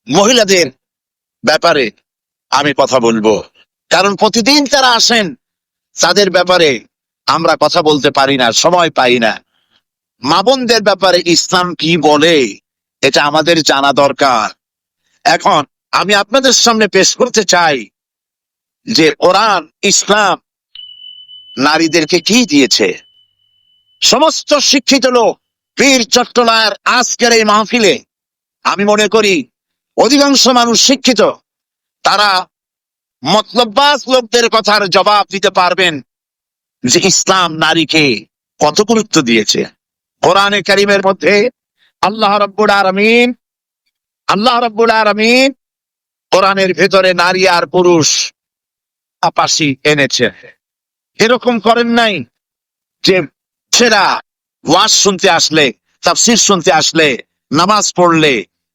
মহিলাদের ব্যাপারে আমি কথা বলবো, কারণ প্রতিদিন তারা আসেন, তাদের ব্যাপারে আমরা কথা বলতে পারি না, সময় পাই না। মা বোনদের ব্যাপারে ইসলাম কি বলে এটা আমাদের জানা দরকার। এখন আমি আপনাদের সামনে পেশ করতে চাই যে কোরআন, ইসলাম নারীদেরকে কি দিয়েছে। সমস্ত শিক্ষিত লোক পীর চট্টলার আজকের এই মাহফিলে আমি মনে করি অধিকাংশ মানুষ শিক্ষিত, তারা মতলববাজ লোকদের কথার জবাব দিতে পারবেন যে ইসলাম নারীকে কত গুরুত্ব দিয়েছে। কোরআনে কারীমের মধ্যে আল্লাহ রাব্বুল আলামিন কোরআনের ভেতরে নারী আর পুরুষ পাশাপাশি এনেছে। এরকম করেন নাই যে ছেলেরা ওয়াজ শুনতে আসলে, তাফসীর শুনতে আসলে, নামাজ পড়লে,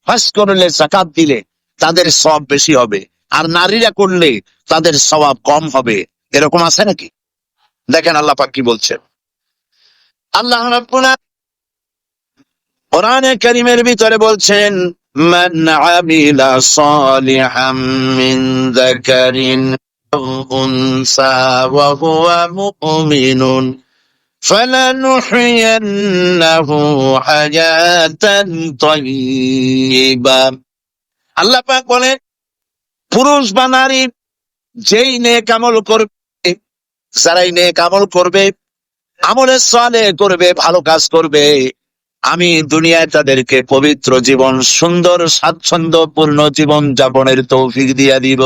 হজ করলে, যাকাত দিলে তাদের সওয়াব বেশি হবে, আর নারীরা করলে তাদের সওয়াব কম হবে। এরকম আছে নাকি? দেখেন আল্লাহ পাক কি বলছেন। আল্লাহ রাব্বুল আলামিন কোরআনে কারীমের ভিতরে বলছেন, মান আমিলা সালিহাম মিন যাকারিন আও উনসা ওয়া হুয়া মুমিনুন ফালানুহইয়ান্নাহু হায়াতান তাইয়্যিবা। আল্লাহ পাক বলেন, পুরুষ বা নারী যেই নেক আমল করবে, যারাই নেক আমল করবে, আমলে সালেহ করবে, ভালো কাজ করবে, আমি দুনিয়ায় তাদেরকে পবিত্র জীবন, সুন্দর স্বাচ্ছন্দ্যপূর্ণ জীবন যাপনের তৌফিক দিয়া দিব।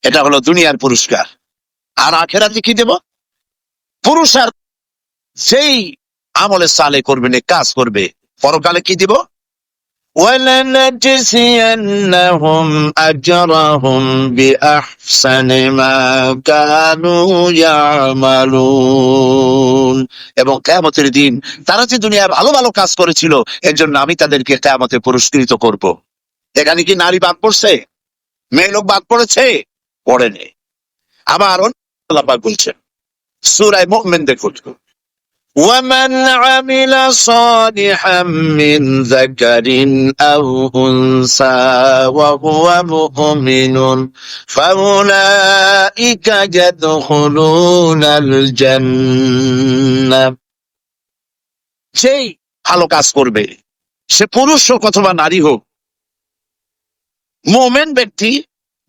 এটা হলো দুনিয়ার পুরস্কার। আর আখিরাতে কি দেব? পুরুষ আর যেই আমলে সালেহ করবে, নেক কাজ করবে, পরকালে কি দিব? وَلَنَجْزِيَنَّهُمْ أَجْرَهُمْ بِأَحْسَنِ مَا كَانُوا يَعْمَلُونَ। এবং কিয়ামতের দিন তারা যে দুনিয়ায় ভালো ভালো কাজ করেছিল, এর জন্য আমি তাদেরকে কিয়ামতে পুরস্কৃত করব। এখানে কি নারী বাদ পড়ছে? মেয়ে লোক বাদ পড়েছে? পড়েনি। আবার আল্লাহ পাক বলছেন সূরা মুমিন দেখুন, وَمَنْ عَمِلَ صَالِحًا مِّن ذَكَرٍ أَوْ أُنثَىٰ وَهُوَ مُؤْمِنٌ فَأُولَٰئِكَ يَدْخُلُونَ الْجَنَّةَ। সেই ভালো কাজ করবে, সে পুরুষ হোক অথবা নারী হোক, মুমিন ব্যক্তি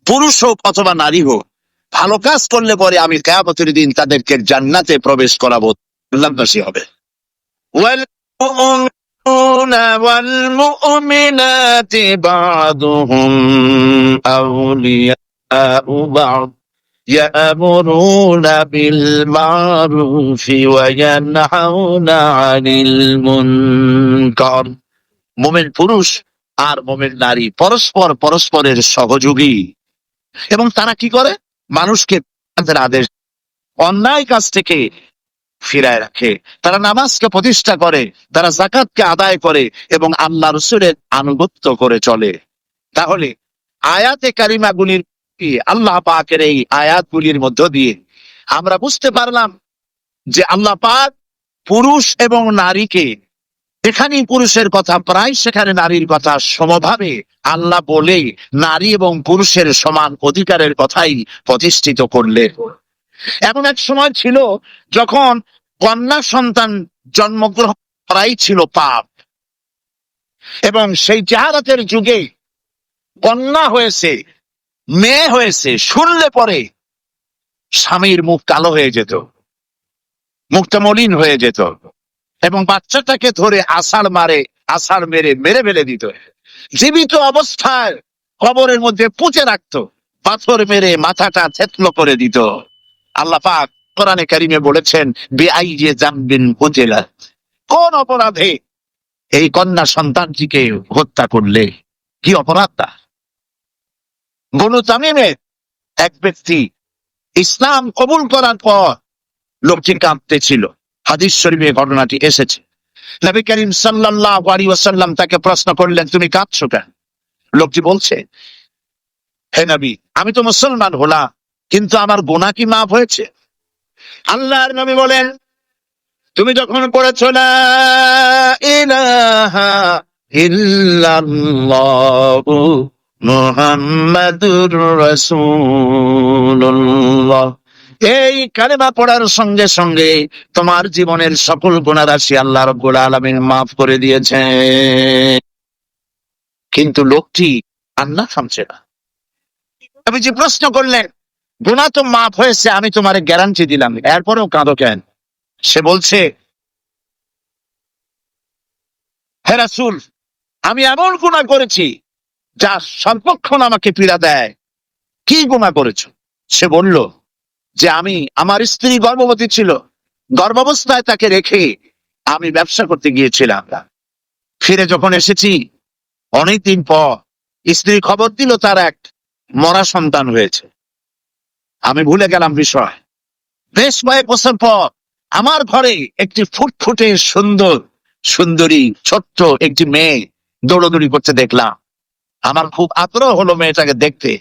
পুরুষ হোক অথবা নারী হোক, ভালো কাজ করলে পরে আমি কিয়ামতের দিন তাদেরকে জান্নাতে প্রবেশ করাবো, জান্নাতবাসী হবে। والمؤمنون والمؤمنات بعضهم أولياء بعض يأمرون بالمعروف وينهون عن المنكر। মুমিন পুরুষ আর মুমিন নারী পরস্পরের সহযোগী, এবং তারা কি করে? মানুষকে তাদের আদেশ, অন্যায় কাজ থেকে ফিরায় রাখে, তারা নামাজকে প্রতিষ্ঠা করে, তারা যাকাতকে আদায় করে এবং আল্লাহ রাসূলের আনুগত্য করে চলে। তাহলে আয়াতে কারিমাগুলির, আল্লাহ পাকের এই আয়াতগুলির মধ্য দিয়ে আমরা বুঝতে পারলাম যে আল্লাহ পাক পুরুষ এবং নারীকে, এখানেই পুরুষের কথা প্রায় সেখানে নারীর কথা সমভাবে আল্লাহ বলে নারী এবং পুরুষের সমান অধিকারের কথাই প্রতিষ্ঠিত করলেন। এমন এক সময় ছিল যখন কন্যা সন্তান জন্মগ্রহণ করাই ছিল পাপ, এবং সেই জাহালাতের যুগে কন্যা হয়েছে, মেয়ে হয়েছে শুনলে পরে স্বামীর মুখ কালো হয়ে যেত, মুখটা মলিন হয়ে যেত, এবং বাচ্চাটাকে ধরে আষাঢ় মেরে মেরে ফেলে দিত। জীবিত অবস্থায় কবরের মধ্যে পুঁতে রাখতো, পাথর মেরে মাথাটা থেতলো করে দিত। আল্লাহ পাক কোরআনে কারিমে বলেছেন, বিআইয়ি যামবিন কুতিলাত, কোন অপরাধে এই কন্যা সন্তানটিকে হত্যা করলে? কি অপরাধ তার? বনু তামিমের এক ব্যক্তি ইসলাম কবুল করার পর লোকটি কাঁদতেছিল। হাদিস শরীফে ঘটনাটি এসেছে। নবী করিম সাল্লাল্লাহু আলাইহি ওয়াসাল্লাম তাকে প্রশ্ন করলেন, তুমি কাঁদছো কেন? লোকটি বলছে, হে নবী, আমি তো মুসলমান হলাম, কিন্তু আমার গুনাহ কি মাফ হয়েছে? আল্লাহর নবী বলেন, তুমি যখন পড়েছো লা ইলাহা ইল্লাল্লাহু মুহাম্মাদুর রাসূলুল্লাহ। এই কালেমা পড়ার সঙ্গে সঙ্গে তোমার জীবনের সকল গুনাহ রাশি আল্লাহ রাব্বুল আলামিন মাফ করে দিয়েছে। কিন্তু লোকটি কান্না থামছে না। আমি যে প্রশ্ন করলেন, গুনাহ তো মাফ হয়েছে, আমি তোমারে গ্যারান্টি দিলাম, এরপরেও কাঁদো কেন? সে বলছে, হে রাসূল, আমি এমন গুনাহ করেছি যা সর্বক্ষণ আমাকে পীড়া দেয়। কি গুনাহ করেছো? সে বলল যে আমি, আমার স্ত্রী গর্ভবতী ছিল, গর্ভাবস্থায় তাকে রেখে আমি ব্যবসা করতে গিয়েছিলাম। ফিরে যখন এসেছি অনেকদিন পর স্ত্রী খবর দিল তার এক মরা সন্তান হয়েছে। আমি ভুলে গেলাম বিষয়। বেশ কয়েক বছর পর আমার ঘরে একটি ফুটফুটে সুন্দর সুন্দরী ছোট্ট একটি মেয়ে দৌড়দৌড়ি করতে দেখলাম। আমার খুব আগ্রহ হলো মেয়েটাকে দেখতে।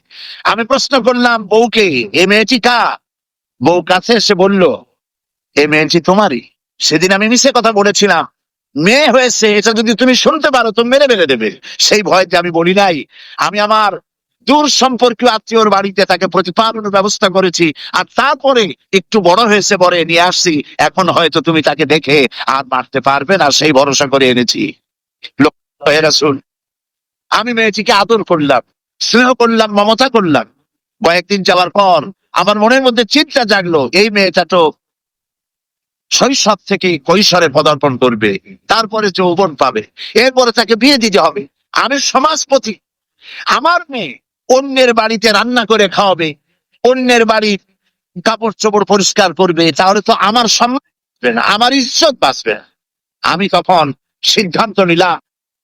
আমি প্রশ্ন করলাম বউকে, এ মেয়েটি কার? বউ কাছে এসে বলল, এ মেয়েটি তোমারই। সেদিন আমি মিছে কথা বলেছিলাম, মেয়ে হয়েছে, এটা যদি তুমি শুনতে পারো তো মেরে মেরে দেবে। সেই ভয়তে আমি বলি নাই। আমি আমার দূর সম্পর্কীয় আত্মীয়র বাড়িতে তাকে প্রতিপালনের ব্যবস্থা করেছি, আর তারপরে একটু বড় হয়েছে বলে নিয়ে আসছি। এখন হয়তো তুমি তাকে দেখে আর মারতে পারবে না, সেই ভরসা করে এনেছি। হে রাসূল, আমি মেয়েটিকে আদর করলাম, স্নেহ করলাম, মমতা করলাম। কয়েকদিন যাওয়ার পর আমার মনের মধ্যে চিন্তা জাগলো, এই মেয়েটা তো শৈশব থেকে কৈশোরে পদার্পণ করবে, তারপরে যৌবন পাবে, এরপরে তাকে বিয়ে দিতে হবে। আমি সমাজপতি, আমার মেয়ে অন্যের বাড়িতে রান্না করে খাওয়াবে, অন্যের বাড়ির কাপড় চোপড় পরিষ্কার করবে, তাহলে তো আমার সম্মান বাঁচবে না, আমার ইজ্জত বাঁচবে না। আমি তখন সিদ্ধান্ত নিলাম,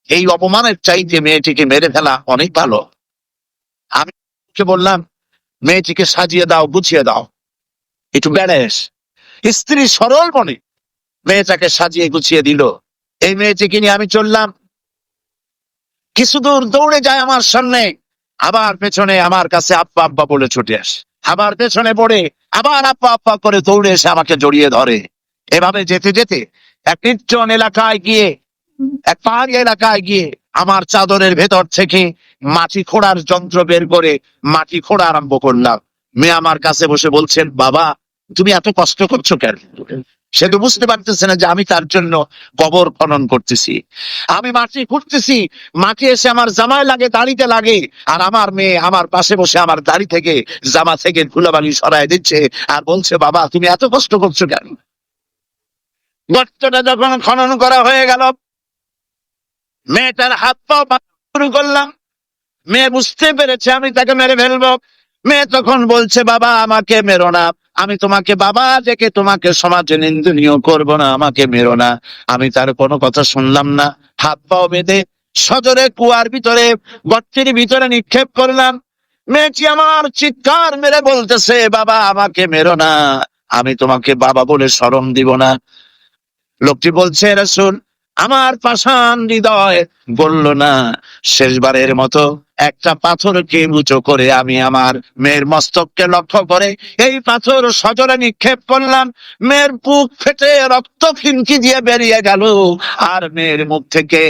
এই অপমানের চাইতে মেয়েটিকে মেরে ফেলা অনেক ভালো। আমি বললাম, মেয়েটিকে সাজিয়ে দাও, গুছিয়ে দাও, একটু বেড়েস। স্ত্রী সরল মনে মেয়েটাকে সাজিয়ে গুছিয়ে দিল। এই মেয়েটিকে নিয়ে আমি চললাম। কিছু দূর দৌড়ে যায় আমার সামনে, আবার পেছনে আমার কাছে আব্বা আব্বা বলে ছুটে আসে, আবার পেছনে পড়ে আবার আব্বা আব্বা করে দৌড়ে এসে আমাকে জড়িয়ে ধরে। এভাবে যেতে যেতে এক নির্জন এলাকায় গিয়ে, এক পাহাড়ি এলাকায় গিয়ে আমার চাদরের ভেতর থেকে মাটি খোঁড়ার যন্ত্র বের করে মাটি খোঁড়া আরম্ভ করলাম। মেয়ে আমার কাছে বসে বলছেন, বাবা তুমি এত কষ্ট করছো কেন? সে তো বুঝতে পারতেছে না যে আমি তার জন্য কবর খনন করতেছি, আমি মাটি খুঁড়তেছি। মাটি এসে আমার জামায় লাগে, দাড়িতে লাগে, আর আমার মেয়ে আমার পাশে বসে আমার দাড়ি থেকে, জামা থেকে ধুলাবালি সরায় দিচ্ছে আর বলছে, বাবা তুমি এত কষ্ট করছো কেন? গর্তটা যখন খনন করা হয়ে গেল, মেয়েটার হাত পা শুরু করলাম। মেয়ে বুঝতে পেরেছে আমি তাকে মেরে ফেলবো। মেয়ে তখন বলছে, বাবা আমাকে মেরো না, আমি তোমাকে বাবা ডেকে তোমাকে সমাজে নিন্দনীয় করব না, আমাকে মেরো না। আমি তার কোনো কথা শুনলাম না। হাত পাও বেঁধে সজোরে কুয়ার ভিতরে, গর্তের ভিতরে নিক্ষেপ করলাম। মেয়েটি আমার চিৎকার মেরে বলতেছে, বাবা আমাকে মেরো না, আমি তোমাকে বাবা বলে শরম দিব না। লোকটি বলছে, রাসূল আমার পাষাণ হৃদয় বলল না, শেষবারের মতো একটা পাথরকে উঁচু করে আমি আমার মেয়ের মস্তককে লক্ষ্য করে এই পাথর সজোরে নিক্ষেপ করলাম। মেয়ের বুক ফেটে রক্ত ফিনকি দিয়ে বেরিয়ে গেল, আর মেয়ের মুখ থেকে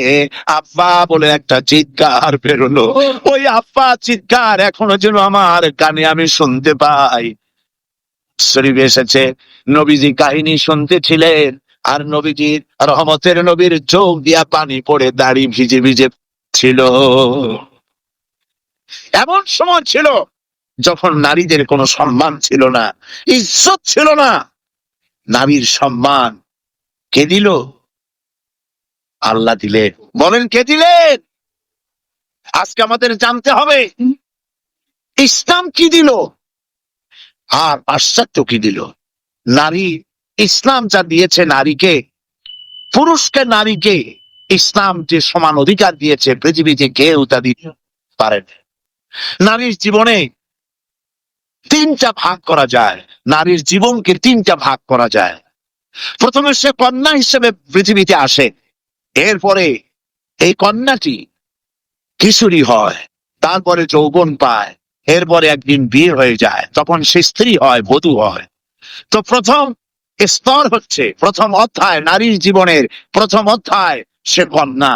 আব্বা বলে একটা চিৎকার বেরোলো। ওই আব্বা চিৎকার এখনো যেন আমার কানে আমি শুনতে পাই। শরীফ এসেছে, নবীজি কাহিনী শুনতেছিলেন, আর নবীজির রহমতের নবীর চোখ দিয়া পানি পড়ে দাড়ি ভিজে ভিজে ছিল। এমন সময় ছিল যখন নারীদের কোনো সম্মান ছিল না, ইজ্জত ছিল না। নারীর সম্মান কে দিল? আল্লাহ দিলেন। বলেন কে দিলেন? আজকে আমাদের জানতে হবে ইসলাম কি দিল আর পাশ্চাত্য কি দিল। নারী, ইসলাম যা দিয়েছে নারীকে, পুরুষকে নারীকে ইসলাম যে সমান অধিকার দিয়েছে পৃথিবীতে কেউ তা দিতে পারে না। নারীর জীবনে তিনটা ভাগ করা যায়, নারীর জীবনকে তিনটা ভাগ করা যায়। প্রথমে সে কন্যা হিসেবে পৃথিবীতে আসে, এরপরে এই কন্যাটি কিশোরী হয়, তারপরে যৌবন পায়, এরপরে একদিন বিয়ে হয়ে যায়, তখন সে স্ত্রী হয়, বধূ হয়। তো প্রথম স্তর হচ্ছে, প্রথম অধ্যায় নারীর জীবনের প্রথম অধ্যায় সে কন্যা।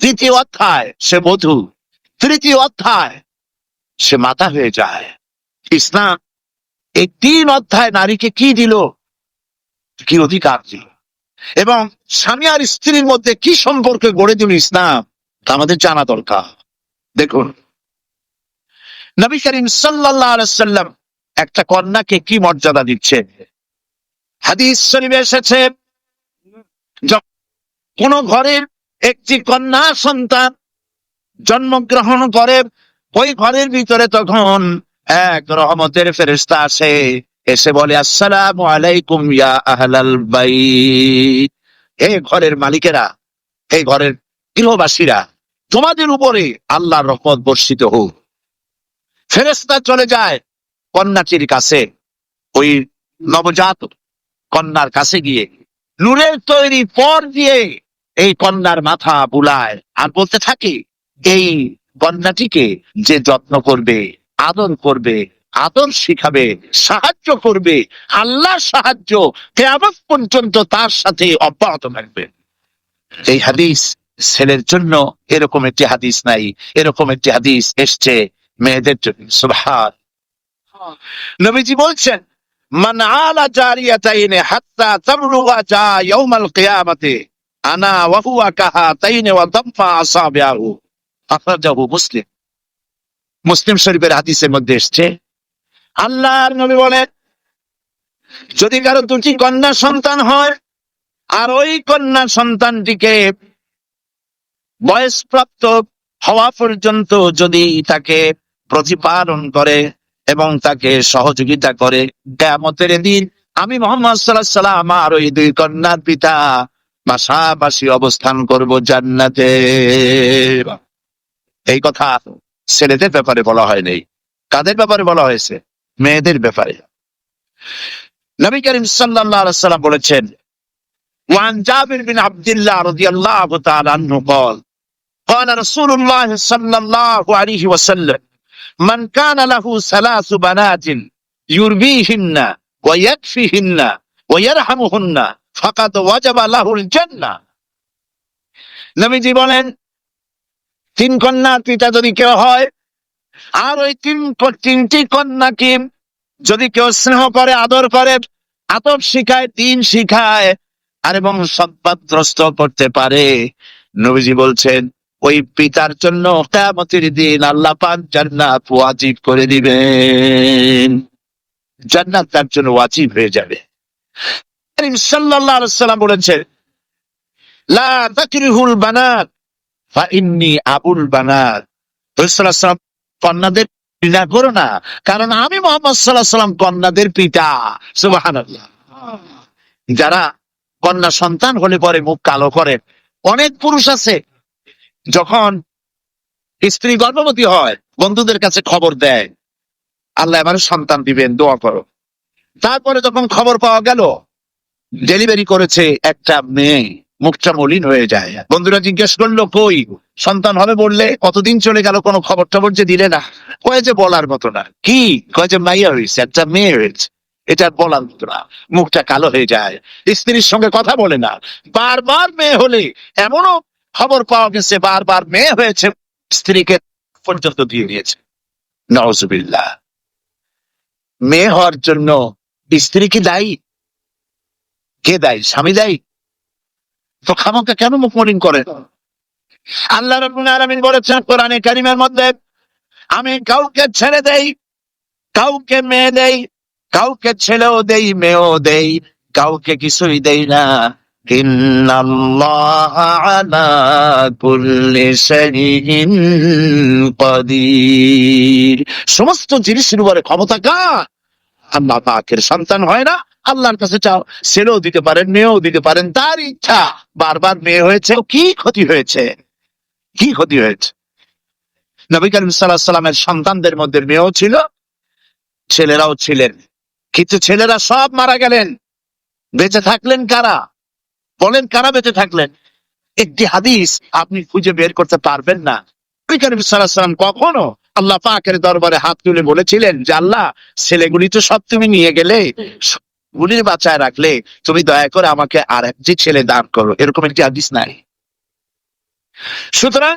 দ্বিতীয় অধ্যায় সে বধূ, তৃতীয় অধ্যায় সে মাতা হয়ে যায়। ইসলাম এই 3 অধ্যায় নারীকে কি দিল, কি অধিকার দিল, এবং স্বামী আর স্ত্রীর মধ্যে কি সম্পর্ক গড়ে দিল ইসলাম, তা আমাদের জানা দরকার। দেখুন, নবী করিম সাল্লাল্লাহু আলাইহি সাল্লাম একটা কন্যাকে কি মর্যাদা দিচ্ছে। হাদিস শরীফে এসেছে, কোন ঘরের একটি কন্যা সন্তান জন্মগ্রহণ করে, ওই ঘরের ভিতরে তখন এক রহমতের ফেরেশতা আসে, এসে বলে, আসসালামু আলাইকুম ইয়া আহলাল বাইত, হে ঘরের মালিকেরা, হে ঘরের গৃহবাসীরা, তোমাদের উপরে আল্লাহর রহমত বর্ষিত হোক। ফেরেশতা চলে যায় কন্যাটির কাছে, ওই নবজাত কন্যার কাছে গিয়ে নূরের তৈরি পর দিয়ে এই কন্যার মাথা বুলায় আর বলতে থাকে, এই কন্যাটিকে যে যত্ন করবে, আদর করবে, আদর শিখাবে, সাহায্য করবে, আল্লাহর সাহায্য কিয়ামত পর্যন্ত তার সাথে অব্যাহত থাকবে। এই হাদিস ছেলের জন্য এরকম একটি হাদিস নাই, এরকম একটি হাদিস এসছে মেয়েদের জন্য। সুবহান। নবীজি বলছেন, মান আলা জারিয়াতাইনি হাত্তা তাবলুগা জা ইয়াউমাল কিয়ামাতি আনা ওয়া হুয়া কাহাতাইনি ওয়া দাফা আসাবিহু, আখরাজাহু মুসলিম। মুসলিম শরীফের হাদিসের মধ্যে এসেছে, আল্লাহর নবী বলেন, যদি কারো 2টি কন্যা সন্তান হয় আর ওই কন্যা সন্তানটিকে বয়সপ্রাপ্ত হওয়া পর্যন্ত যদি তাকে প্রতিপালন করে এবং তাকে সহযোগিতা করে, কিয়ামতের দিন আমি মুহাম্মদ সাল্লাল্লাহু আলাইহি ওয়াসাল্লাম আর ওই 2 কন্যার পিতা পাশাপাশি অবস্থান করব জান্নাতে। এই কথা ছেলেদের ব্যাপারে বলা হয়নি, কাদের ব্যাপারে বলা হয়েছে? মেয়েদের ব্যাপারে। নবী করিম সাল্লাল্লাহু আলাইহি ওয়াসাল্লাম বলেছেন, ওয়ান জাবির বিন আব্দুল্লাহ রাদিয়াল্লাহু তাআলা আনহু قال قال رسول الله صلى الله عليه وسلم من كان له 3 بنات يربيهن ويكفيهن ويرحمهن فقد وجب له الجنة। নবীজি বলেন, 3 কন্যার পিতা যদি কেউ হয় আর ওই 3টি কন্যাকে যদি কেউ স্নেহ করে, আদর করে, আদব শিখায়, দিন শিখায় আর এবং সম্পদগ্রস্ত করতে পারে, নবীজি বলছেন ওই পিতার জন্য কিয়ামতের দিন আল্লাহ পাক জান্নাত ওয়াজিব করে দিবেন, জান্নাত তার জন্য ওয়াজিব হয়ে যাবে। করিম সাল্লাল্লাহু আলাইহি ওয়াসাল্লাম বলেছেন, লা তাকরিহুল বানাত ফা ইন্নী আবুল বানাত। রাসূলুল্লাহ সাল্লাল্লাহু আলাইহি ওয়াসাল্লাম, কন্যাদের ঘৃণা করো না, কারণ আমি মুহাম্মদ সাল্লাল্লাহু আলাইহি ওয়াসাল্লাম কন্যাদের পিতা। সুবহানাল্লাহ। যারা কন্যা সন্তান হলে পরে মুখ কালো করেন, অনেক পুরুষ আছে যখন স্ত্রী গর্ভবতী হয় বন্ধুদের কাছে খবর দেয়, আল্লাহ এবারে সন্তান দিবেন, দোয়া করো। তারপরে যখন খবর পাওয়া গেল ডেলিভারি করেছে একটা মেয়ে, মুখটা মলিন হয়ে যায়। বন্ধুরা জিজ্ঞেস করলো, কই সন্তান হবে বললে, কতদিন চলে গেল, কোনো খবর টবর যে দিলে না। কয়ে যে বলার মতো না। কি? কয়ে যে মাইয়া হয়েছে, একটা মেয়ে হয়েছে, এটা বলার মতো না। মুখটা কালো হয়ে যায়, স্ত্রীর সঙ্গে কথা বলে না। বারবার মেয়ে হলে, এমনও খবর পাওয়া গেছে বারবার মেয়ে হয়েছে, স্ত্রীকে পর্যন্ত দিয়ে দিয়েছে। নাউজুবিল্লাহ। মেয়ে হওয়ার জন্য স্ত্রী কি দায়ী? কে দায়ী? স্বামী দায়ী? তো খামোকা কেন মুখ মলিন করেন? আল্লাহ রাব্বুল আলামিন বলেছেন কোরআনে কারীমের মধ্যে, আমি কাউকে ছেড়ে দেই, কাউকে মেয়ে দেই, কাউকে ছেলেও দেই, মেয়েও দেই, কাউকে কিছুই দেই না। ইন্নাল্লাহা আলা কুল্লি শাইইন কাদির। সমস্ত জিনিসের উপরে ক্ষমতা কার? আল্লাহ পাকের। সন্তান হয় না, আল্লাহর কাছে চাও, ছেলেও দিতে পারেন, মেয়েও দিতে পারেন, তার ইচ্ছা। বারবার মেয়ে হয়েছে, কি ক্ষতি হয়েছে? কি ক্ষতি হয়েছে? নবী করিম সাল্লাল্লাহু আলাইহি ওয়াসাল্লামের সন্তানদের মধ্যে মেয়েও ছিল, ছেলেরাও ছিলেন, কিন্তু ছেলেরা সব মারা গেলেন। বেঁচে থাকলেন কারা? বলেন, কারা বেঁচে থাকলেন? একটি হাদিস আপনি খুঁজে বের করতে পারবেন না। নবী করিম সাল্লাল্লাহু আলাইহি ওয়াসাল্লাম কখনো আল্লাহ পাকের দরবারে হাত তুলে বলেছিলেন যে, আল্লাহ ছেলেগুলি তো সব তুমি নিয়ে গেলে, গুলির বাঁচায় রাখলে, তুমি দয়া করে আমাকে আর একটি ছেলে দান করো, এরকম একটি হাদিস নাই। সুতরাং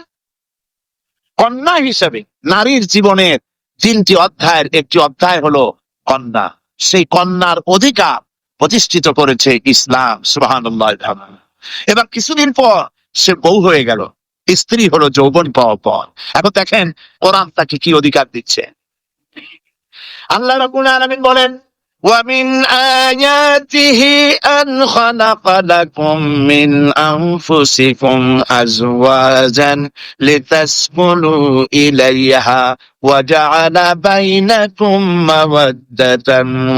কন্যা হিসেবে নারীর জীবনের 3টি অধ্যায়ের একটি অধ্যায় হলো কন্যা। সেই কন্যার অধিকার প্রতিষ্ঠিত করেছে ইসলাম, সুবহানাল্লাহ। এবার কিছুদিন পর সে বউ হয়ে গেল, স্ত্রী হলো যৌবন পাওয়ার পর। এখন দেখেন কোরআন তাকে কি অধিকার দিচ্ছে। আল্লাহ রাব্বুল আলামিন বলেন, وَمِنْ آيَاتِهِ أَنْ خَلَقَ لَكُم مِّنْ أَنفُسِكُمْ أَزْوَاجًا لِتَسْكُنُوا إِلَيْهَا وَجَعَلَ بَيْنَكُم مَّوَدَّةً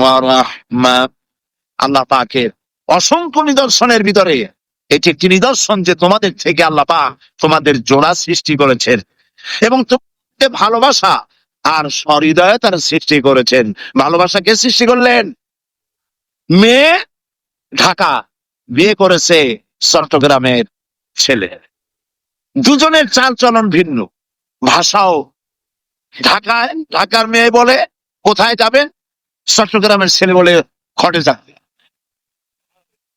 وَرَحْمَةً। আল্লাহ পাকের অসংখ্য নিদর্শনের ভিতরে এটি একটি নিদর্শন যে তোমাদের থেকে আল্লাহ পাক তোমাদের জোড়া সৃষ্টি করেছেন এবং তোমাদের ভালোবাসা আর সহৃদয়তার সৃষ্টি করেছেন। ভালোবাসা কে সৃষ্টি করলেন? মেয়ে ঢাকা, বিয়ে করেছে চট্টগ্রামের ছেলে। দুজনের চাল চলন ভিন্ন, ভাষাও। ঢাকার মেয়ে বলে কোথায় যাবে, চট্টগ্রামের ছেলে বলে খটে যাবে।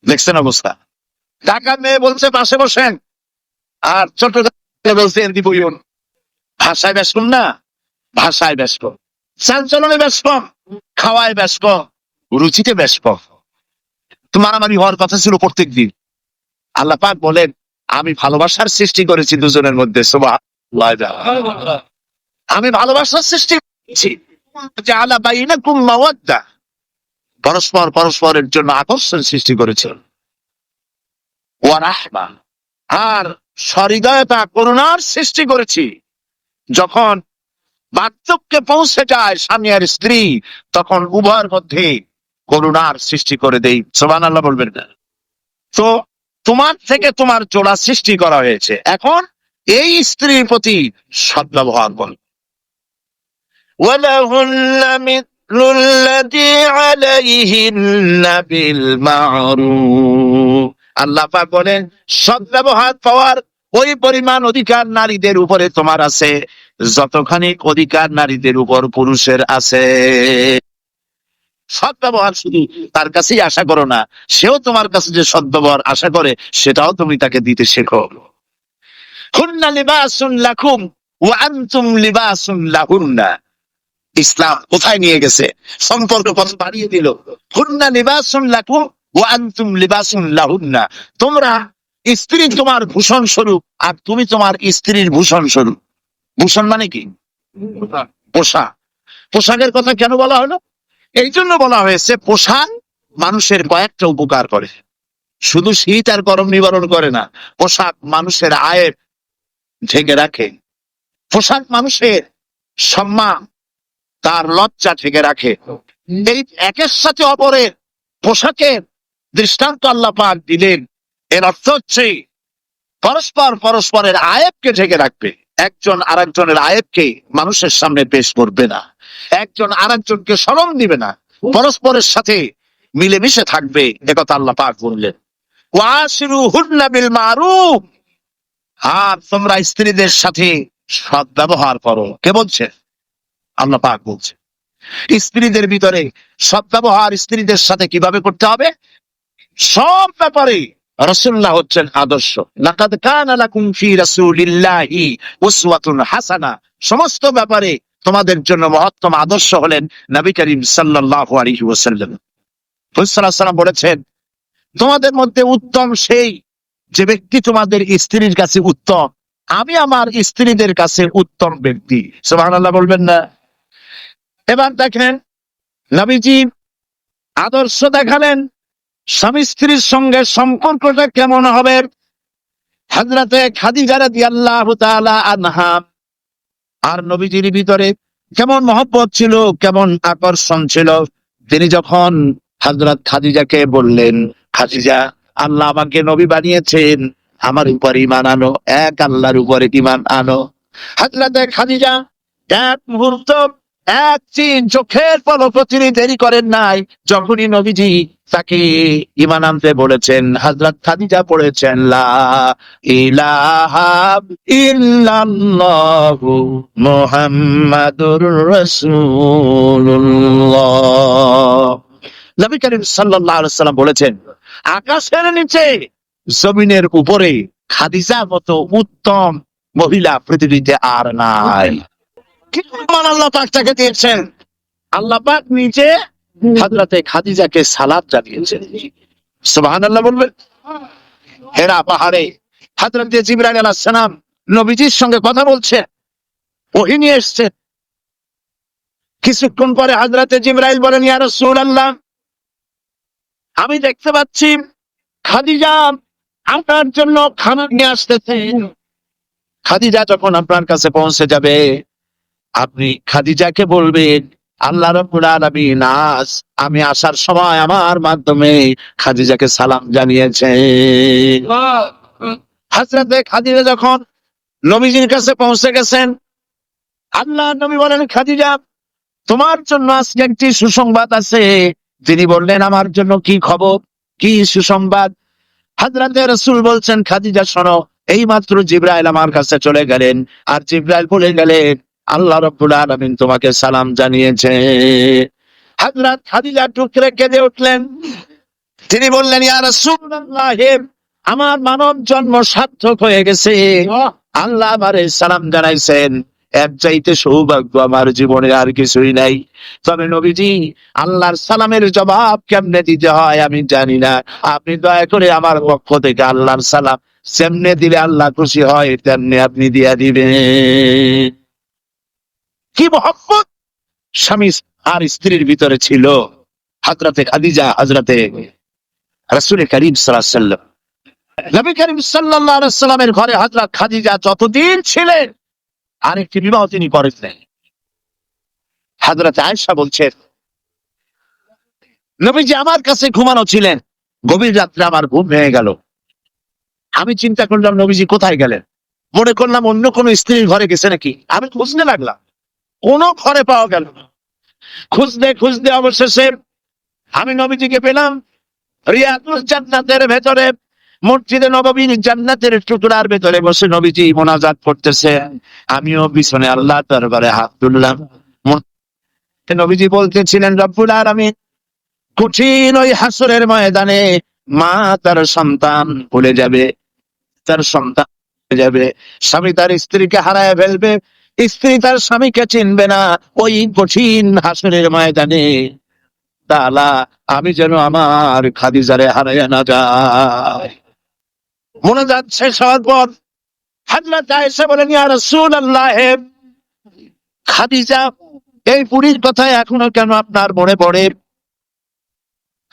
দেখছেন অবস্থা? ঢাকার মেয়ে বলছে পাশে বসেন, আর চট্টগ্রাম বলছে এমনি বইন। ভাষায় ব্যস্ত না, ভাষায় ব্যস্ত, চালচলনে ব্যস্ত, খাওয়ায় ব্যস্ত, রুচিতে ব্যস্ত। তো মারামারি হওয়ার কথা ছিল প্রত্যেক দিন। আল্লাহ পাক বলেন আমি ভালোবাসার সৃষ্টি করেছি দুজনের মধ্যে। সুবহানাল্লাহ। আমি ভালোবাসার সৃষ্টি করেছি, জাআলা বাইনাকুম মাওয়াদ্দা, পরস্পর পরস্পরের জন্য আকর্ষণ সৃষ্টি করেছে, ওয়া রাহমা, আর সহৃদয়তা করুণার সৃষ্টি করেছি। যখন বার্ধক্যে পৌঁছে যায় স্বামী আর স্ত্রী, তখন উভয়ের মধ্যে করুণার সৃষ্টি করে দেই। সুবহানাল্লাহ বলবেন না? তো তোমার থেকে তোমার জোড়া সৃষ্টি করা হয়েছে, এখন এই স্ত্রীর প্রতি সদ্ব্যবহার করো। ওয়ালাহুন্না মিথলুল্লাযী আলাইহিন্না বিল মা'রুফ। আল্লাহ পাক বলেন সদ্ব্যবহার পাওয়ার ওই পরিমাণ অধিকার নারীদের উপরে তোমার আছে যতখানি অধিকার নারীদের উপর পুরুষের আছে। সদ্ব্যবহার শুধু তার কাছেই আশা করো না, সেও তোমার কাছে যে সদ্ব্যবহার আশা করে সেটাও তুমি তাকে দিতে শেখো। হুন্না লিবাসুন লাকুম ওয়া আনতুম লিবাসুন লাহুন্না। ইসলাম কোথায় নিয়ে গেছে? সম্পর্ক কত বাড়িয়ে দিল। হুন্না লিবাসুন লাকুম ওয়া আনতুম লিবাসুন লাহুন্না। তোমরা স্ত্রী তোমার ভূষণ স্বরূপ, আর তুমি তোমার স্ত্রীর ভূষণ স্বরূপ। ভূষণ মানে কি? পোশাক। পোশাকের কথা কেন বলা হলো? এই জন্য বলা হয়েছে পোশাক মানুষের কয়েকটা উপকার করে, শুধু শীত আর গরম নিবারণ করে না। পোশাক মানুষের আয়ের ঢেকে রাখে, পোশাক মানুষের সম্মান, তার লজ্জা ঢেকে রাখে। এই একের সাথে অপরের পোশাকের দৃষ্টান্ত আল্লাহ পাক দিলেন। এর অর্থ হচ্ছে পরস্পর পরস্পরের আয়েবকে ঢেকে রাখবে, একজন আরেকজনের আয়েবকে মানুষের সামনে পেশ করবে না, একজন আরেকজনকে শরম দিবে না, পরস্পরের সাথে মিলেমিশে থাকবে। একথা আল্লাহ পাক বললেন। ওয়াশিরুহুন্না বিল মারুফ। আর তোমরা স্ত্রীদের সাথে সদ্ব্যবহার করো। কে বলছে? আল্লাহ পাক বলছে। স্ত্রীদের ভিতরে সদ্ব্যবহার স্ত্রীদের সাথে কিভাবে করতে হবে, সব ব্যাপারে রাসূলুল্লাহ হচ্ছেন আদর্শ। লাকাদ কানা লাকুম ফি রাসূলিল্লাহি উসওয়াতুন হাসানাহ। সমস্ত ব্যাপারে তোমাদের জন্য মহত্তম আদর্শ হলেন নবী করিম সাল্লাল্লাহু আলাইহি ওয়াসাল্লাম। রাসূল সাল্লাল্লাহু আলাইহি ওয়াসাল্লাম বলেছেন তোমাদের মধ্যে উত্তম সেই যে ব্যক্তি তোমাদের স্ত্রীর কাছে উত্তম। আমি আমার স্ত্রীদের কাছে উত্তম ব্যক্তি। সুবহানাল্লাহ বলবেন না? এবার দেখেন নবীজি আদর্শ দেখালেন স্বামী স্ত্রীর সঙ্গে সম্পর্কটা কেমন হবে। হযরতে খাদিজা রাদিয়াল্লাহু তাআলা আনহা আর নবীজির ভিতরে কেমন মহব্বত ছিল, কেমন আকর্ষণ ছিল। তিনি যখন হযরত খাদিজাকে বললেন, খাদিজা আল্লাহ আমাকে নবী বানিয়েছেন, আমার উপর ঈমান আনো, এক আল্লাহর উপরে ঈমান আনো। হযরতে খাদিজা এক মুহূর্ত, এক চোখের পলকও তিনি দেরি করেন নাই। যখনই নবীজি তাকে ঈমান আনতে বলেছেন, হযরত খাদিজা পড়েছেন লা ইলাহা ইল্লাল্লাহু মুহাম্মাদুর রাসূলুল্লাহ। নবী করিম সাল্লাল্লাহু আলাইহি ওয়াসাল্লাম বলেছেন আকাশের নিচে জমিনের উপরে খাদিজা মতো উত্তম মহিলা পৃথিবীতে আর নাই। কি সম্মান আল্লাহ পাক তাকে দিয়েছেন! আল্লাহ পাক নিজে হযরতে খাদিজাকে সালাত জানিয়েছেন। সুবহানাল্লাহ বলবেন। হেরা পাহাড়ে হযরতে জিবরাইল আলাইহিস সালাম নবীজির সঙ্গে কথা বলছেন, ওহী নিয়ে এসেছেন। কিছুক্ষণ পরে হযরতে জিবরাইল বলেন, ইয়া রাসূলুল্লাহ, আমি দেখতে পাচ্ছি খাদিজা আপনার জন্য খানা নিয়ে আসতেছে। খাদিজা যখন আপনার কাছে পৌঁছে যাবে, আপনি খাদিজাকে বলবেন, আল্লাহ রাব্বুল আলামিন আজ আমি আসার সময় আমার মাধ্যমে খাদিজাকে সালাম জানিয়েছে। হযরতে খাদিজা যখন নবীজির কাছে পৌঁছে গেছেন, আল্লাহর নবী বলেন, খাদিজা তোমার জন্য আজকে একটি সুসংবাদ আছে। তিনি বললেন, আমার জন্য কি খবর, কি সুসংবাদ? হযরতে রাসূল বলছেন, খাদিজা শোনো, এই মাত্র জিবরাইল আমার কাছে চলে গেলেন, আর জিবরাইল বলে গেলেন আল্লাহ রাব্বুল আলামিন তোমাকে সালাম জানিয়েছে। হযরত খাদিজা টুকরে কেঁদে উঠলেন। তিনি বললেন, ইয়া রাসূলুল্লাহ, আমার মানব জন্ম সার্থক হয়ে গেছে। আল্লাহ আমারে সালাম জানাইছেন, এর চাইতে সৌভাগ্য আমার জীবনে আর কিছুই নাই। তবে নবীজি, আল্লাহর সালামের জবাব কেমনে দিতে হয় আমি জানি না। আপনি দয়া করে আমার পক্ষ থেকে আল্লাহর সালাম যেমনে দিলে আল্লাহ খুশি হয় তেমনি আপনি দিয়া দিবেন। কি মহব্বত স্বামী আর স্ত্রীর ভিতরে ছিল। হযরতে খাদিজা হযরতে রাসূল করিম সাল্লাল্লাহু আলাইহি ওয়াসাল্লাম, নবী করিম সাল্লাল্লাহু আলাইহি ওয়াসাল্লামের ঘরে হযরত খাদিজা যতদিন ছিলেন আরেকটি বিবাহ তিনি করেছেন। হযরত আয়েশা বলছেন, নবীজি আমার কাছে ঘুমানো ছিলেন, গভীর রাত্রে আমার ঘুম ভেঙে গেল। আমি চিন্তা করলাম নবীজি কোথায় গেলেন। মনে করলাম অন্য কোন স্ত্রীর ঘরে গেছে নাকি। আমি খুঁজতে লাগলাম, কোন ঘরে পাওয়া গেল না। খুঁজতে খুঁজতে অবশেষে আমি নবীজিকে পেলাম রিয়াদুল জান্নাতের ভেতরে, মসজিদে নববীর জান্নাতের টুকরার ভেতরে বসে নবীজি মোনাজাত করতেছে। আমিও পিছনে আল্লাহর দরবারে হাত তুললাম। নবীজি বলতেছিলেন, রব্বুল আলামিন কঠিন ওই হাসরের ময়দানে মা তার সন্তান ভুলে যাবে, তার সন্তান ভুলে যাবে, স্বামী তার স্ত্রীকে হারায় ফেলবে, স্ত্রী তার স্বামীকে চিনবে না। ওই কঠিন হাসরের ময়দানে তাআলা আমি যেন আমার খাদিজারে হারাইয়া না যাই। মোনাজাত শেষ হওয়ার পর হযরত আয়েশা বলেন, ইয়া রাসূলুল্লাহ, খাদিজা এই বুড়ির কথা এখনো কেন আপনার মনে পড়ে?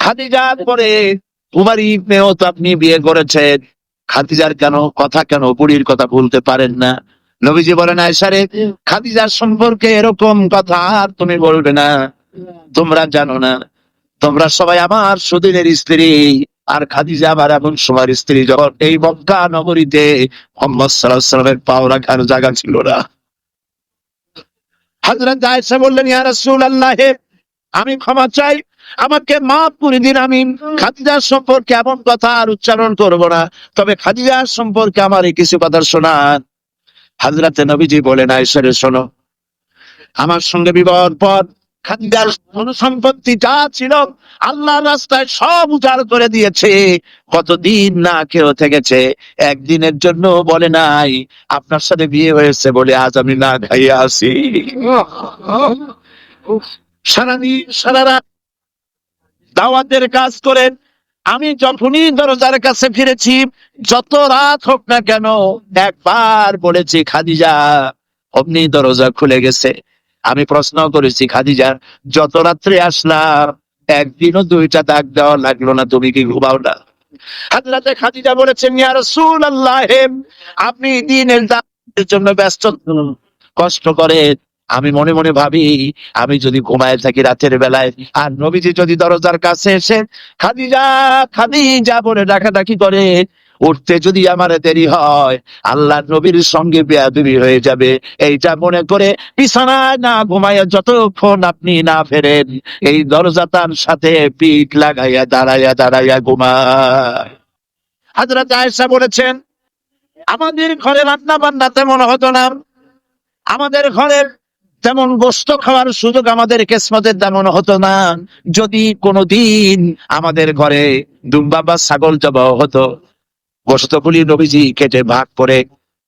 খাদিজার পরে উমর ইবনেও তো আপনি বিয়ে করেছেন, খাদিজার কথা কেন বুড়ির কথা ভুলতে পারেন না? নবীজি বলেন, আয়েশা রে, খাদিজার সম্পর্কে এরকম কথা আর তুমি বলবে না। তোমরা জানো না, তোমরা সবাই আমার সুদিনের স্ত্রী, আর খাদিজা আমার এমন সময়ের স্ত্রী যখন এই মক্কা নগরীতে মুহাম্মদ সাল্লাল্লাহু আলাইহি ওয়াসাল্লামের পাও রাখার জায়গা ছিল না। হযরত আয়েশা বললেন, ইয়া রাসূলুল্লাহ, আমি ক্ষমা চাই, আমাকে মাফ করে দিন। আমি খাদিজার সম্পর্কে এমন কথা আর উচ্চারণ করব না, তবে খাদিজার সম্পর্কে আমার এই কিছু কথা শোনান। হযরতে নবীজি বলেন, আয়েশা রে শোনো, আমার সঙ্গে বিবাহের পর খাদিজার সম্পত্তি যা ছিল আল্লাহর রাস্তায় সব উজাড় করে দিয়েছে। কতদিন না কেউ থেকেছে, একদিনের জন্য বলে নাই আপনার সাথে বিয়ে হয়েছে বলে আজ আমি না খাইয়া আছি। সারাদিন সারা রাত দাওয়াতের কাজ করেন। আমি যখনই দরজার কাছে ফিরেছি, যত রাত হোক না কেন, একবার বলেছি খাদিজা, অমনি দরজা খুলে গেছে। আমি প্রশ্ন করেছি, খাদিজা যত রাত্রে আসলাম একদিনও দুইটা ডাক দেওয়া লাগলো না, তুমি কি ঘুমাও না? হযরতে খাদিজা বলেছেন, ইয়া রাসূলুল্লাহ, আপনি দিনের দাওয়াতের জন্য ব্যস্ত, কষ্ট করেন। আমি মনে মনে ভাবি, আমি যদি ঘুমায় থাকি রাতের বেলায়, আর নবীজি যদি দরজার কাছে এসে খাদিজা খাদিজা বলে ডাকাডাকি করে, উঠতে যদি আমার দেরি হয়, আল্লাহর নবীর সঙ্গে বেয়াদবি হয়ে যাবে। এইটা মনে করে বিছানায় না ঘুমাইয়া যতক্ষণ আপনি না ফেরেন, এই দরজাটার সাথে পিঠ লাগাইয়া দাঁড়াইয়া দাঁড়াইয়া ঘুমায়। হযরত আয়েশা বলেছেন, আমাদের ঘরে রান্না বান্না তেমন হতো না, আমাদের ঘরে তেমন গোশত খাওয়ার সুযোগ আমাদের কিসমতে তেমন হতো না। যদি কোনোদিন আমাদের ঘরে দুম্বা বা ছাগল জবাই হতো, গোশতগুলি নবীজি কেটে ভাগ করে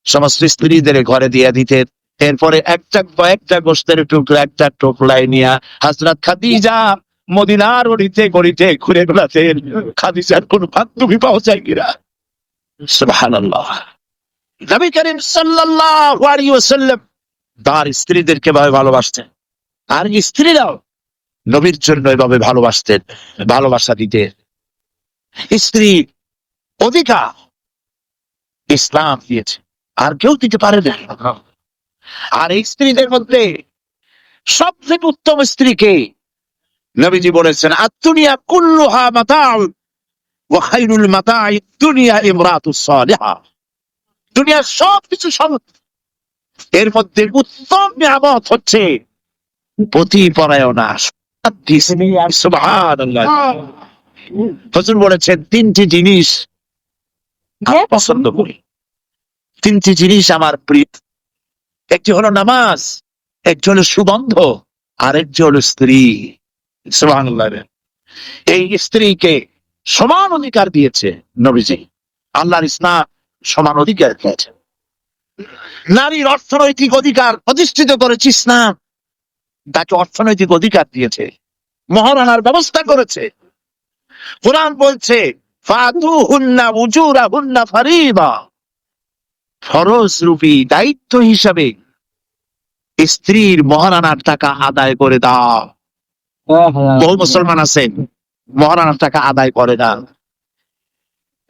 সমস্ত স্ত্রীদের ঘরে দিয়ে দিতেন। এরপরে কয়েকটা গোশতের টুকরা একটা টোকলায় নিয়ে হযরত খাদিজা মদিনার গলিতে গলিতে ঘুরে বেড়াতেন, খাদিজার কোন বান্ধবী পাওয়া যায় কিনা। সুবহানাল্লাহ। নবী করিম সাল্লাল্লাহু আলাইহি ওয়াসাল্লাম তার স্ত্রীদেরকে ভাবে ভালোবাসতেন, আর স্ত্রীরাও নবীর জন্য এভাবে ভালোবাসতেন, ভালোবাসা দিতেন। স্ত্রী অধিকার ইসলাম দিয়েছে, আর কেউ দিতে পারে না। আর এই স্ত্রীদের মধ্যে সবথেকে উত্তম স্ত্রীকে নবীজি বলেছেন, আদ-দুনিয়া কুল্লুহা মাতাউ ওয়া খায়রুল মাতা'i দুনিয়া ইমরাতুস সালিহা। দুনিয়ার সবকিছু সম্পদ, এর মধ্যে উত্তম নিয়ামত হচ্ছে পতিপরায়ণা। সুবহানাল্লাহ। হুজুর বলেছেন তিনটি জিনিস আমি পছন্দ করি, তিনটি জিনিস আমার প্রিয়। একটি হলো নামাজ, একটি হলো সুগন্ধ, আর একটি হলো স্ত্রী। সুবহানাল্লাহ। এই স্ত্রীকে সমান অধিকার দিয়েছে নবীজি। আল্লাহর ইসলাম সমান অধিকার দিয়েছে। নারীর অর্থনৈতিক অধিকার প্রতিষ্ঠিত করেছে ইসলাম, তাকে অর্থনৈতিক অধিকার দিয়েছে, মহারানার ব্যবস্থা করেছে। কোরআন বলছে ফাতুহুন্না উজুরাহুন্না ফারিদা, ফরজ রূপী দায়িত্ব হিসাবে স্ত্রীর মহারানার টাকা আদায় করে দাও। বহু মুসলমান আছে মহারানার টাকা আদায় করে না,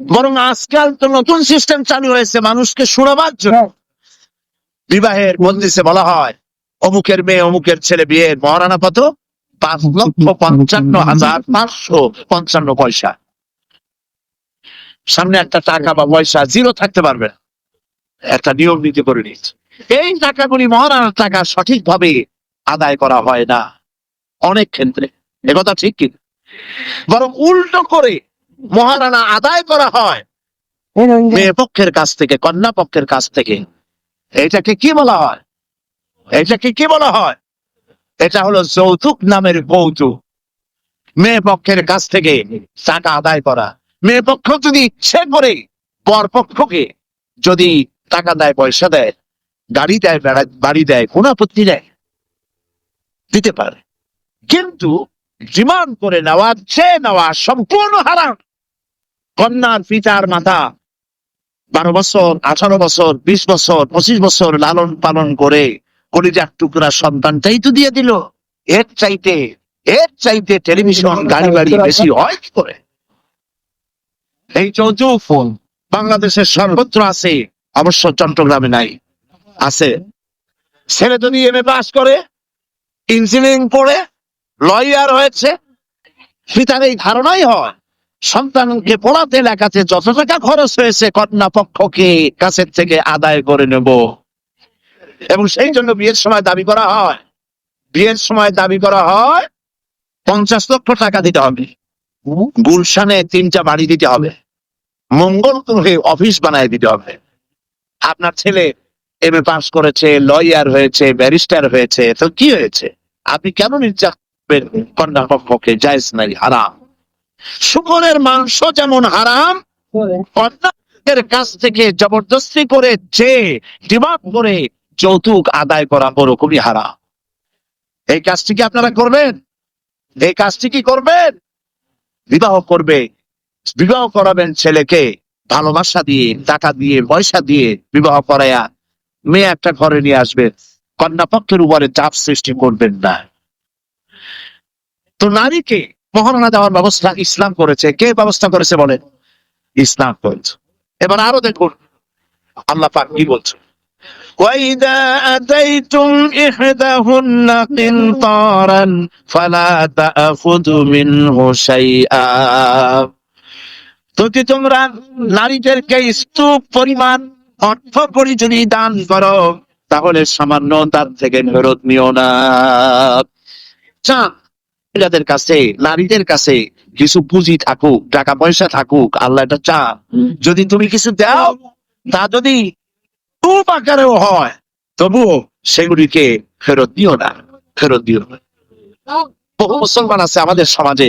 বরং আজকাল তো নতুন সিস্টেম চালু হয়েছে মানুষকে শোনাবার জন্য। বিবাহের মজলিসে বলা হয় অমুকের মেয়ে অমুকের ছেলে বিয়ের মহারানা কত, 5,55,555 সামনে একটা টাকা বা পয়সা জিরো থাকতে পারবে না, একটা নিয়ম নীতি করে নিচ্ছে। এই টাকাগুলি মহারানার টাকা সঠিকভাবে আদায় করা হয় না অনেক ক্ষেত্রে, একথা ঠিক কি? বরং উল্টো করে মহারানা আদায় করা হয় মেয়ে পক্ষের কাছ থেকে, কন্যা পক্ষের কাছ থেকে। এটাকে কি বলা হয়? এটাকে কি বলা হয়? এটা হলো যৌতুক নামের কৌতুক। মেয়ে পক্ষের কাছ থেকে টাকা আদায় করা। মেয়ে পক্ষ যদি ইচ্ছে করে পর পক্ষকে যদি টাকা দেয়, পয়সা দেয়, গাড়ি দেয়, বাড়ি দেয়, কোন আপত্তি নেই, দিতে পারে। কিন্তু ডিমান্ড করে নেওয়া, চেয়ে নেওয়া সম্পূর্ণ হারাম। কন্যার পিতার মাতা 12 বছর, 18 বছর, 20 বছর, 25 বছর লালন পালন করে কলিজার টুকরা সন্তানটাই তো দিয়ে দিল। এর চাইতে টেলিভিশন, গাড়ি বাড়ি বেশি হয় কি করে? এই যৌতুক ফোন বাংলাদেশের সর্বত্র আছে, অবশ্য চট্টগ্রামে নাই, আছে। ছেলে যদি এমএ পাস করে, ইঞ্জিনিয়ারিং পড়ে, লয়ার হয়েছে, পিতার এই ধারণাই হয় সন্তানকে পড়াতে লেখাতে যত টাকা খরচ হয়েছে কন্যা পক্ষকে কাছের থেকে আদায় করে নেব। এবং সেই জন্য বিয়ের সময় দাবি করা হয়, 50 লক্ষ টাকা দিতে হবে, গুলশানে 3টা বাড়ি দিতে হবে, মঙ্গল গ্রহে অফিস বানায় দিতে হবে। আপনার ছেলে এমএ পাস করেছে, লয়ার হয়েছে, ব্যারিস্টার হয়েছে, তো কি হয়েছে? আপনি কেন নির্যাতন কন্যা পক্ষকে? জায়েজ নাই, হারাম। শুকরের মাংস যেমন হারাম, কন্যার কাছ থেকে জবরদস্তি করে যে ডিমান্ড করে যৌতুক আদায় করা ওরকমই হারাম। এই কাজটি কি আপনারা করবেন? এই কাজটি কি করবেন? বিবাহ করবে, বিবাহ করাবেন ছেলেকে ভালোবাসা দিয়ে, টাকা দিয়ে, পয়সা দিয়ে বিবাহ করায়া মেয়ে একটা ঘরে নিয়ে আসবেন, কন্যা পক্ষের উপরে চাপ সৃষ্টি করবেন না। তো নারীকে মহারণা দেওয়ার ব্যবস্থা ইসলাম করেছে। কে ব্যবস্থা করেছে বলেন? ইসলাম করেছে। এবার আরো দেখুন আল্লাহ পাক কি বলছে, وَإِذَا أَتَيْتُمْ إِحْدَاهُنَّ قِنطَارًا فَلَا تَأْخُذُوا مِنْهُ شَيْئًا। যদি তোমরা নারীদেরকে স্তূপ পরিমাণ অর্থ করি যদি দান করো, তাহলে সামান্য তার থেকে ফেরত নিও না। মহিলাদের কাছে, নারীদের কাছে কিছু পুঁজি থাকুক, টাকা পয়সা থাকুক, আল্লাহ এটা চান। যদি তুমি কিছু দাও, তা যদি খুব আকারেও হয়, তবুও সেগুলিকে ফেরত দিও না, ফেরত দিও না। বহু মুসলমান আছে আমাদের সমাজে,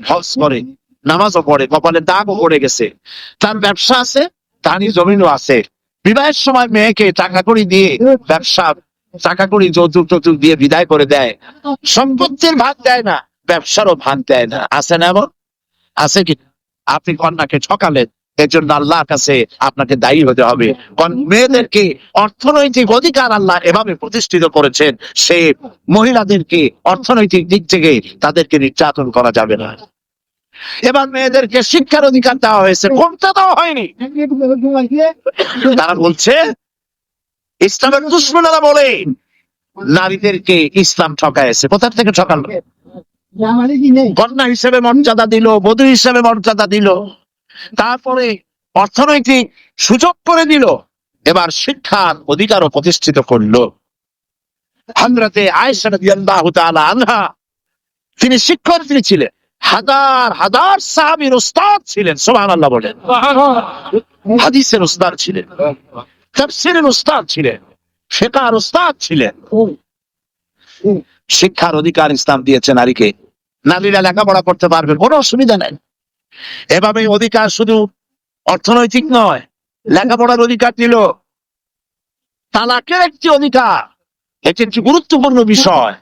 হজ করে, নামাজও পড়ে, কপালে দাগও পড়ে গেছে, তার ব্যবসা আছে, তানি জমিনও আছে। বিবাহের সময় মেয়েকে টাকা কড়ি দিয়ে, ব্যবসা টাকা কড়ি যৌতুক টৌতুক দিয়ে বিদায় করে দেয়, সম্পত্তির ভাগ দেয় না, ব্যবসারও ভাগ দেয় না। আছে না এমন? আছে কি? আপনি কন্যাকে ঠকালেন, এর জন্য আল্লাহর কাছে আপনাকে দায়ী হতে হবে। মেয়েদেরকে অর্থনৈতিক অধিকার আল্লাহ এভাবে প্রতিষ্ঠিত করেছেন, সে মহিলাদেরকে অর্থনৈতিক দিক থেকে তাদেরকে নির্যাতন করা যাবে না। এবার মেয়েদেরকে শিক্ষার অধিকার দেওয়া হয়েছে, কোনটা দেওয়া হয়নি? তারা বলছে, ইসলামের দুশমনেরা বলে নারীদেরকে ইসলাম ঠকাইছে। কোথা থেকে ঠকালো? কন্যা হিসেবে মর্যাদা দিল, বধূ হিসেবে মর্যাদা দিল, তারপরে অর্থনৈতিক সুযোগ করে দিল, এবার শিক্ষার অধিকারও প্রতিষ্ঠিত করলো। হযরতে আয়েশা রাদিয়াল্লাহু তাআলা আনহা, তিনি শিক্ষার্থী ছিলেন, হাজার হাজার সাহাবীর উস্তাদ ছিলেন। সুবহানাল্লাহ বলেন। হাদিসের উস্তাদ ছিলেন, তাফসীরের উস্তাদ ছিলেন, ফিকহের উস্তাদ ছিলেন। শিক্ষার অধিকার ইসলাম দিয়েছে নারীকে। নারীরা লেখাপড়া করতে পারবে, কোনো অসুবিধা নাই। এভাবে অধিকার শুধু অর্থনৈতিক নয়, লেখাপড়ার অধিকার দিল, তালাকের একটি অধিকার, এটি একটি গুরুত্বপূর্ণ বিষয়।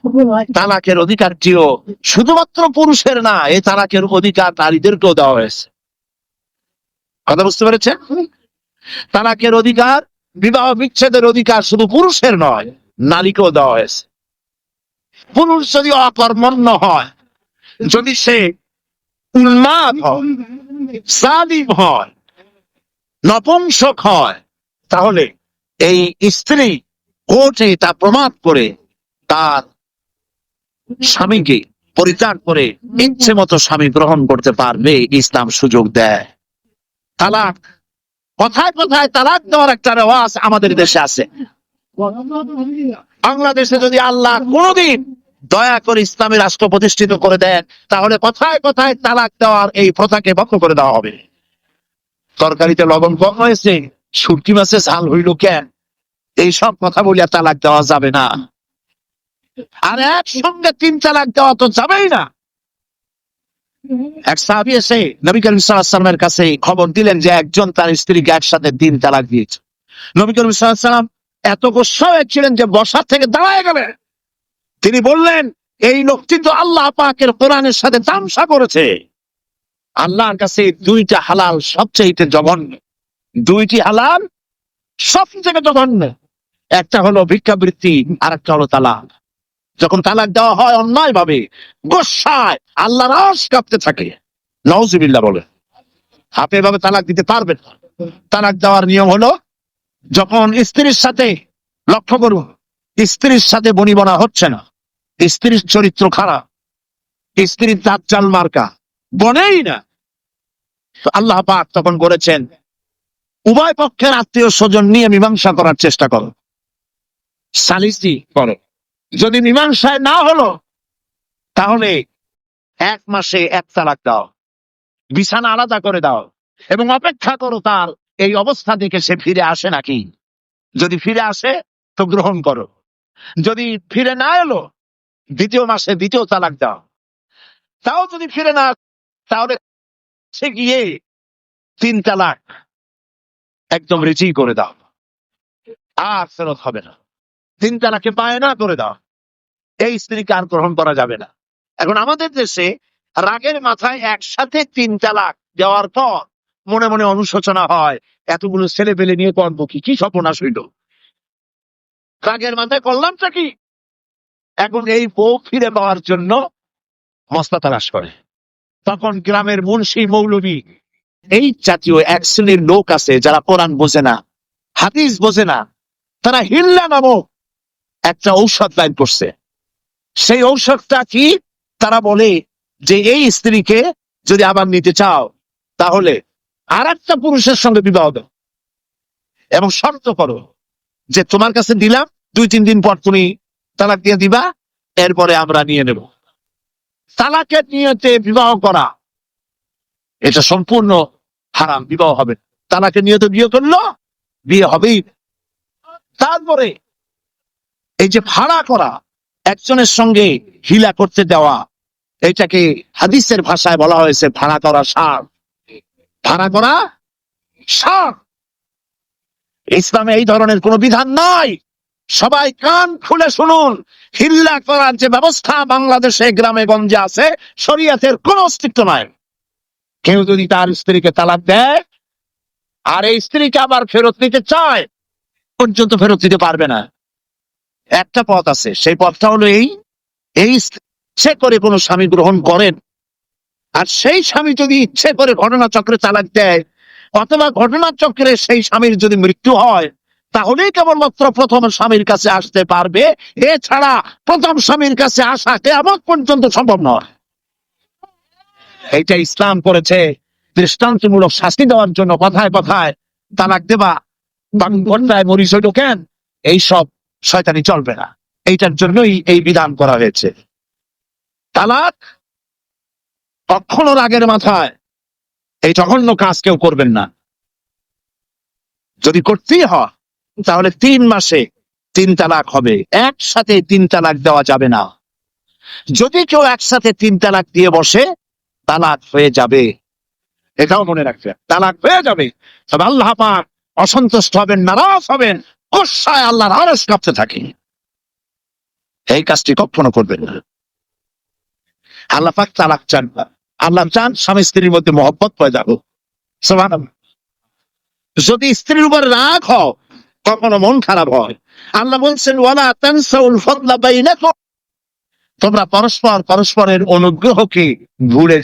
তালাকের অধিকারটিও শুধুমাত্র পুরুষের না, এই তালাকের অধিকার নারীদেরকেও দেওয়া হয়েছে। কথা বুঝতে পেরেছেন? তালাকের অধিকার, বিবাহ বিচ্ছেদের অধিকার শুধু পুরুষের নয়, নারীকেও দেওয়া হয়েছে। পুরুষ যদি অকর্মণ্য হয়, যদি সে উন্মাদ হয়, জালিম হয়, নপুংসক হয়, তাহলে এই স্ত্রী কোর্টে তা প্রমাণ করে তার স্বামীকে পরিত্যাগ করে ইচ্ছে মতো স্বামী গ্রহণ করতে পারবে, ইসলাম সুযোগ দেয়। তালাক, কোথায় কোথায় তালাক দেওয়ার একটা রেওয়াজ আমাদের দেশে আছে। বাংলাদেশে যদি আল্লাহ কোনদিন দয়া করে ইসলামী রাষ্ট্র প্রতিষ্ঠিত করে দেন, তাহলে কোথায় কোথায় তালাক দেওয়ার এই প্রথাকে বন্ধ করে দেওয়া হবে। তরকারিতে লবণ কম হয়েছে, শুটকি মাছে ঝাল হইল কেন, এইসব কথা বলিয়া তালাক দেওয়া যাবে না। আর একসঙ্গে 3 তালাক দেওয়া তো যাবেই না। এক সাহাবী এসে নবী করিম সাল্লাল্লাহু আলাইহি ওয়াসাল্লামের কাছে খবর দিলেন যে একজন তার স্ত্রীকে একসাথে 3 তালাক দিয়েছে। নবী করিম সাল্লাল্লাহু আলাইহি ওয়াসাল্লাম এত গোসা হয়েছিলেন যে বসা থেকে দাঁড়ায় গেলেন। তিনি বললেন, এই লোকটি তো আল্লাহ পাকের কোরআনের সাথে তামসা করেছে। আল্লাহর কাছে 2টা হালাল সবচেয়ে জঘন্য, 2টি হালাল সবথেকে জঘন্য। একটা হলো ভিক্ষাবৃত্তি, আর একটা হলো তালাক। যখন তালাক দেওয়া হয় অন্যায় ভাবে, গোসায় আল্লাহর আরশ কাঁপতে থাকে। নাউজুবিল্লাহ বলে। আপনি এভাবে তালাক দিতে পারবেন না। তালাক দেওয়ার নিয়ম হলো, যখন স্ত্রীর সাথে, লক্ষ্য করুন, স্ত্রীর সাথে বনিবনা হচ্ছে না, স্ত্রীর চরিত্র খারাপ, স্ত্রীর দাজ্জাল মার্কা, বনেই না, তো আল্লাহ পাক তখন বলেছেন, উভয় পক্ষের আত্মীয় স্বজন নিয়ে মীমাংসা করার চেষ্টা করো, সালিসি করো। যদি মীমাংসায় না হলো, তাহলে 1 মাসে 1 তালাক দাও, বিছানা আলাদা করে দাও, এবং অপেক্ষা করো তার এই অবস্থা থেকে সে ফিরে আসে নাকি। যদি ফিরে আসে তো গ্রহণ করো, যদি ফিরে না এলো 2য় মাসে 2য় তালাক দাও। তাও যদি ফিরে না, তাহলে সে গিয়ে 3 তালাক একদম রিজি করে দাও, আর ফেরত হবে না। 3 তালাকে পায় না করে দাও, এই স্ত্রীকে আর গ্রহণ করা যাবে না। এখন আমাদের দেশে রাগের মাথায় একসাথে 3 তালাক দেওয়ার পর মনে মনে অনুশোচনা হয়, এতগুলো ছেলে পেলে নিয়ে করবো কি, কি সর্বনাশ হইল, রাগের মাথায় করলামটা কি। এখন এই বউ ফিরে পাওয়ার জন্য মস্তা তালাশ করে। তখন গ্রামের মুন্সি মৌলবী, এই জাতীয় এক শ্রেণীর লোক আছে যারা কোরআন বোঝে না, হাদিস বোঝে না, তারা হিল্লা নামক একটা ঔষধ বাইর করছে। সেই ঔষধটা কি? তারা বলে যে এই স্ত্রীকে যদি আবার নিতে চাও, তাহলে আর একটা পুরুষের সঙ্গে বিবাহ দাও, এবং শর্ত করো যে তোমার কাছে দিলাম, 2-3 দিন পর তুমি তালাক দিয়ে দিবা, এরপরে আমরা নিয়ে নেব। তালাকের নিয়তে বিবাহ করা এটা সম্পূর্ণ হারাম, বিবাহ হবে। তালাকের নিয়তে বিয়ে করলো, বিয়ে হবেই। তারপরে এই যে ভাড়া করা, একজনের সঙ্গে হিলা করতে দেওয়া, এটাকে হাদিসের ভাষায় বলা হয়েছে ভাড়া করা সার। ভাড়া করা সার। ইসলামে এই ধরনের কোনো বিধান নাই। সবাই কান খুলে শুনুন, হিল্লা করার যে ব্যবস্থা বাংলাদেশে গ্রামে গঞ্জে আছে, শরীয়তের কোনো অস্তিত্ব নাই। কেউ যদি তার স্ত্রীকে তালাক দেয় আর এই স্ত্রীকে আবার ফেরত নিতে চায়, পর্যন্ত ফেরত দিতে পারবে না। একটা পথ আছে, সেই পথটা হলো এই এই ইচ্ছে করে কোনো স্বামী গ্রহণ করেন, আর সেই স্বামী যদি ইচ্ছে করে ঘটনাচক্রে তালাক দেয়, অথবা ঘটনাচক্রে সেই স্বামীর যদি মৃত্যু হয়, তাহলেই কেবলমাত্র প্রথম স্বামীর কাছে আসতে পারবে। এছাড়া প্রথম স্বামীর কাছে আসা কিয়ামত পর্যন্ত সম্ভব নয়। এইটা ইসলাম করেছে দৃষ্টান্তমূলক শাস্তি দেওয়ার জন্য। কথায় কথায় তালাক দেবা, ঘন্টায় মরিচ হইল কেন, এইসব শয়তানি চলবে না। এইটার জন্যই এই বিধান করা হয়েছে। তালাক কখনো রাগের মাথায় এই জঘন্য কাজ কেউ করবেন না। যদি করতেই হয় তাহলে 3 মাসে 3 তালাক হবে, একসাথে 3 তালাক দেওয়া যাবে না। যদি কেউ একসাথে 3 তালাক দিয়ে বসে, তালাক হয়ে যাবে। এটাও মনে রাখবেন, তালাক হয়ে যাবে। তবে আল্লাহ পাক অসন্তুষ্ট হবেন, নারাজ হবেন, গোসায় আল্লাহর আরশ কাঁপতে থাকে। এই কাজটি কখনো করবেন না। আল্লাহ পাক তালাক চান না। আল্লাহ চান স্বামী স্ত্রীর মধ্যে মহব্বত পয়দা হোক। সুবহানাল্লাহ। যদি স্ত্রীর উপর রাগ হয়, কখনো মন খারাপ হয়, আল্লাহ বলছেন ওয়ালা তানসাউল ফাদলা বাইনাকুম, তোমরা পরস্পরের অনুগ্রহকে ভুলে।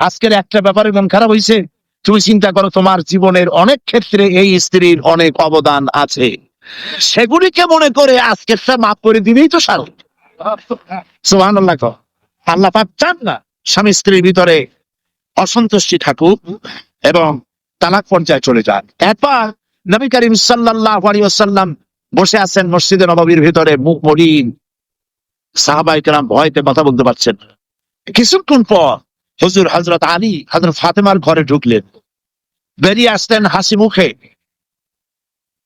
আজকের একটা ব্যাপারে মন খারাপ হয়েছে, তুমি চিন্তা করো তোমার জীবনের অনেক ক্ষেত্রে এই স্ত্রীর অনেক অবদান আছে, সেগুলিকে মনে করে আজকের মাফ করে দিলেই তো সার। সুবহানাল্লাহ। আল্লাহ পাক চান না স্বামী স্ত্রীর ভিতরে অসন্তুষ্টি থাকুক এবং তালাক পর্যায়ে চলে যান। একবার নবী করিম সাল্লাল্লাহু আলাইহি ওয়াসাল্লাম বসে আছেন মসজিদে নববীর ভিতরে, মুখ মলিন, সাহাবায়ে কেরাম ভয়তে কথা বলতে পারছেন। কিছুক্ষণ পর হুজুর হযরত আলী হযরত ফাতেমার ঘরে ঢুকলেন, বেরিয়ে আসলেন হাসি মুখে।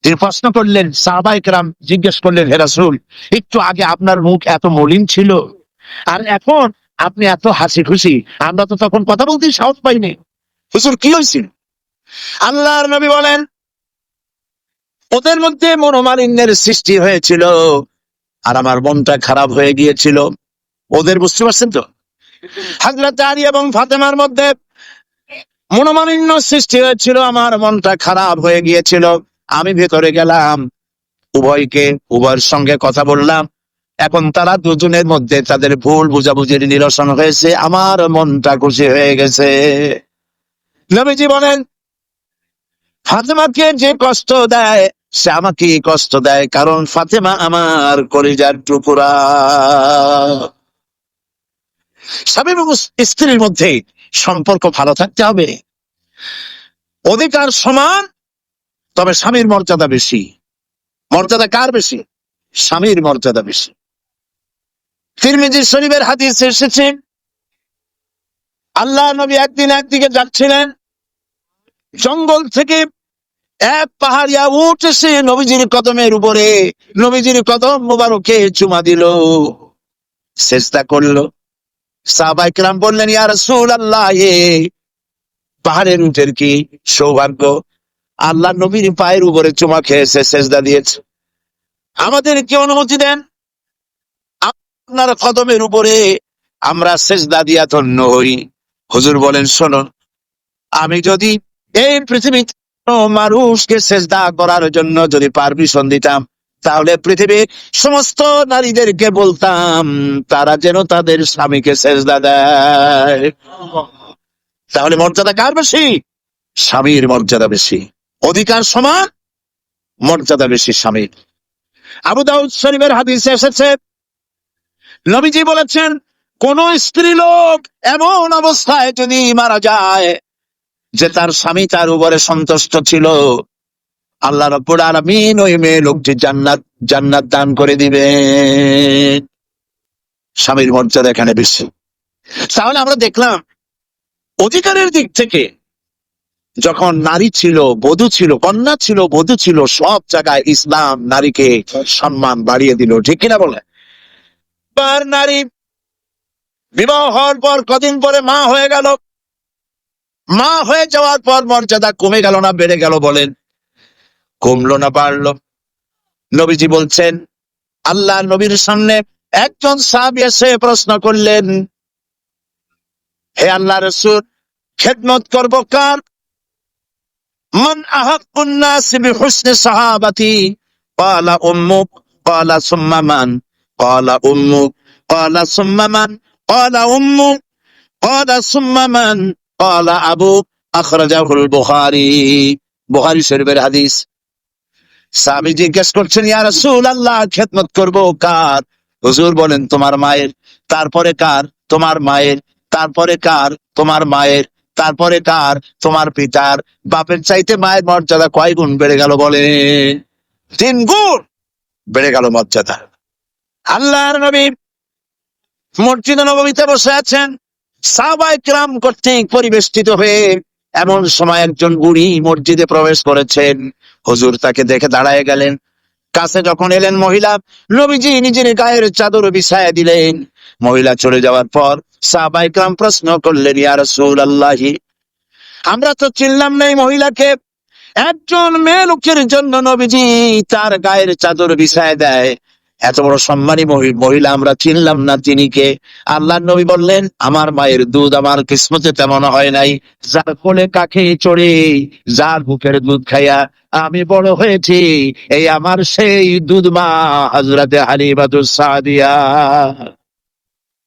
তিনি প্রশ্ন করলেন, সাহাবায়ে কেরাম জিজ্ঞেস করলেন, হে রাসূল, একটু আগে আপনার মুখ এত মলিন ছিল, আর এখন আপনি এত হাসি খুশি, আমরা তো তখন কথা বলতে সাহস পাইনি। হুজুর কি হয়েছিল? আল্লাহর নবী বলেন, ওদের মধ্যে মনোমালিন্যের সৃষ্টি হয়েছিল আর আমার মনটা খারাপ হয়ে গিয়েছিল। ওদের, বুঝতে পারছেন তো, হযরত আলী এবং ফাতেমার মধ্যে মনোমালিন্য সৃষ্টি হয়েছিল, আমার মনটা খারাপ হয়ে গিয়েছিল। আমি ভেতরে গেলাম, উভয়ের সঙ্গে কথা বললাম। এখন তারা দুজনের মধ্যে তাদের ভুল বুঝাবুঝির নিরসন হয়েছে, আমার মনটা খুশি হয়ে গেছে। নবীজি বলেন, ফাতেমাকে যে কষ্ট দেয় সে আমাকে কষ্ট দেয়, কারণ ফাতেমা আমার কলিজার টুকরা। স্বামী এবং স্ত্রীর মধ্যে সম্পর্ক ভালো থাকতে হবে, অধিকার সমান, তবে স্বামীর মর্যাদা বেশি। মর্যাদা কার বেশি? স্বামীর মর্যাদা বেশি। তিরমিজি শরীফের হাদিসে এসেছে, আল্লাহ নবী একদিন একদিকে যাচ্ছিলেন, জঙ্গল থেকে এক পাহাড়িয়া উট এসে নবীজির কদমের উপরে নবীজির কদম মোবারকে চুমা দিল, সিজদা করলো। সাহাবায়ে কেরাম বললেন, ইয়া রাসূলুল্লাহ, পাহাড়ের উটের কি সৌভাগ্য, আল্লাহ নবীর পায়ের উপরে চুমা খেয়েছে, সিজদা দিয়েছে। আমাদের কি অনুমতি দেন আপনার কদমের উপরে আমরা সিজদা দিয়া ধন্য হই? হুজুর বলেন, শোনো, আমি যদি এই পৃথিবীতে মানুষকে সিজদা করার জন্য যদি পারমিশন দিতাম, তাহলে পৃথিবীর সমস্ত নারীদেরকে বলতাম তারা যেন তাদের স্বামীকে সিজদা দেয়। তাহলে মর্যাদা কার বেশি? স্বামীর মর্যাদা বেশি। অধিকার সমান, মর্যাদা বেশি স্বামীর। আবু দাউদ শরীফের হাদিসে এসেছে, নবীজি বলেছেন, কোন স্ত্রী লোক এমন অবস্থায় যদি মারা যায় যে তার স্বামী তার উপরে সন্তুষ্ট ছিল, আল্লাহ রাব্বুল আলামিন ওই মেয়ে লোকটি জান্নাত দান করে দিবেন। স্বামীর মর্যাদা এখানে বেশি। তাহলে আমরা দেখলাম অধিকারের দিক থেকে যখন নারী ছিল, বধূ ছিল, কন্যা ছিল, বধূ ছিল, সব জায়গায় ইসলাম নারীকে সম্মান বাড়িয়ে দিল, ঠিক কিনা বলে? নারী বিবাহ হওয়ার পর কদিন পরে মা হয়ে গেল, মা হয়ে যাওয়ার পর মর্যাদা কমে গেল না বেড়ে গেল বলেন? কমলো না বাড়লো? নবীজি বলছেন, আল্লাহ নবীর সামনে একজন সাহাবী এসে প্রশ্ন করলেন, হে আল্লাহ রাসূল, খেদমত করব কার? মান আহাক্কুন নাস বিহুসনি সাহাবাতি? ক্বালা উম্মুক। ক্বালা সুম্মা মান? ক্বালা উম্মুক। ক্বালা সুম্মা মান? ক্বালা উম্মুক। ক্বালা সুম্মা মান? ক্বালা আবুক। আখরাজাহুল বুখারী। বুখারী শরীফের হাদিস। সাহাবী জিজ্ঞেস করছেন, ইয়া রাসূলুল্লাহ, খেদমত করব কার? হুজুর বলেন, তোমার মায়ের। তারপরে কার? তোমার মায়ের। তারপরে কার? তোমার মায়ের। তারপরে কার? তোমার পিতার। বাপের চাইতে মায়ের মর্যাদা কয় গুণ বেড়ে গেল বলেন? 3 গুণ বেড়ে গেল মর্যাদা। আল্লাহর নবী মসজিদে নববীতে বসে আছেন, সাহাবায়ে কিরাম কর্তৃক পরিবেষ্টিত হয়ে। এমন সময় একজন বুড়ি মসজিদে প্রবেশ করেছেন। হুজুর তাকে দেখে দাঁড়ায় গেলেন। কাছে যখন এলেন মহিলা, নবীজি নিজের গায়ের চাদর বিছায়া দিলেন। মহিলা চলে যাওয়ার পর সাহাবায়ে কিরাম প্রশ্ন করলেন, ইয়া রাসূলুল্লাহ, আমরা তো চিনলাম না এই মহিলাকে। একজন মেয়ে লোকের জন্য নবীজি তার গায়ের চাদর বিছায় দেয়, এত বড় সম্মানী মহিলা আমরা চিনলাম না, তিনি কে? আল্লাহ নবী বললেন, আমার মায়ের দুধ আমার কিসমতে তেমন হয় নাই। যার কোলে কাকে চড়ে, যার বুকের দুধ খাইয়া আমি বড় হয়েছি, এই আমার সেই দুধ মা হযরতে হালিমাতুস সাদিয়া।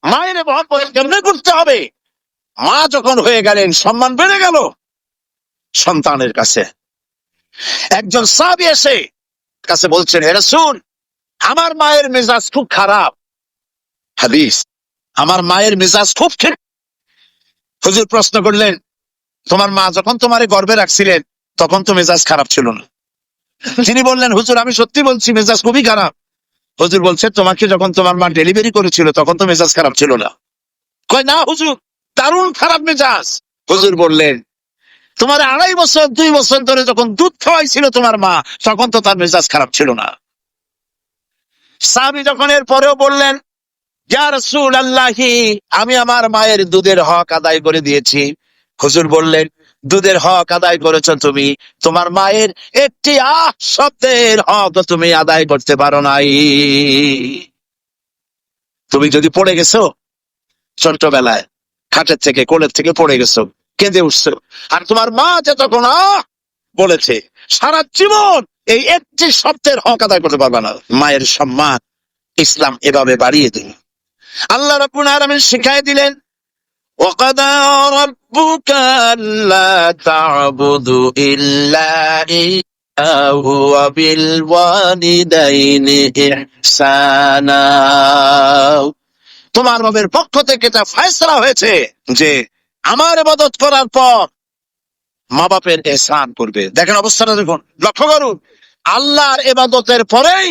মায়ের মহব্বত কেমনে করতে হবে? মা যখন হয়ে গেলেন, সম্মান বেড়ে গেল সন্তানের কাছে। একজন সাহাবী এসে কাছে বলছেন, হে রাসূল, আমার মায়ের মেজাজ খুব খারাপ। হাদিস, আমার মায়ের মেজাজ খুব খারাপ। হুজুর প্রশ্ন করলেন, তোমার মা যখন তোমারে গর্ভে রাখছিলেন তখন তো মেজাজ খারাপ ছিল না? তিনি বললেন, হুজুর আমি সত্যি বলছি, মেজাজ খুবই খারাপ। হুজুর বলছে, তোমাকে যখন তোমার মা ডেলিভারি করেছিল তখন তো মেজাজ খারাপ ছিল না? কয়, না হুজুর, দারুণ খারাপ মেজাজ। হুজুর বললেন, তোমার 2.5 বছর 2 বছর ধরে যখন দুধ খাওয়াইছিল তোমার মা, তখন তো তার মেজাজ খারাপ ছিল না? সাহাবী যখন এর পরেও বললেন, ইয়া রাসূলুল্লাহ, আমি আমার মায়ের দুধের হক আদায় করে দিয়েছি। হুজুর বললেন, দুধের হক আদায় করেছো তুমি, তোমার মায়ের একটি শব্দের হক তুমি আদায় করতে পারো নাই। তুমি যদি পড়ে গেছো ছোটবেলায়, খাটের থেকে কোলের থেকে পড়ে গেছো, কেঁদে উঠছো, আর তোমার মা যে তখন বলেছে, সারা জীবন এই একটি শব্দের হক আদায় করতে পারবে না। মায়ের সম্মান ইসলাম এভাবে বাড়িয়ে দিল। আল্লাহ রাব্বুল আলামিন শিখাই দিলেন, ওয়াকাদা রাব্বুকা আল্লা তা'বুদু ইল্লা ইয়্যাহু ওয়া বিল ওয়ালিদাইনি ইহসানা। তোমার রবের পক্ষ থেকে এটা ফয়সালা হয়েছে যে আমার ইবাদত করার পর মা বাপের ইহসান করবে। দেখেন অবস্থাটা, দেখুন, লক্ষ্য করুন, আল্লাহর ইবাদতের পরেই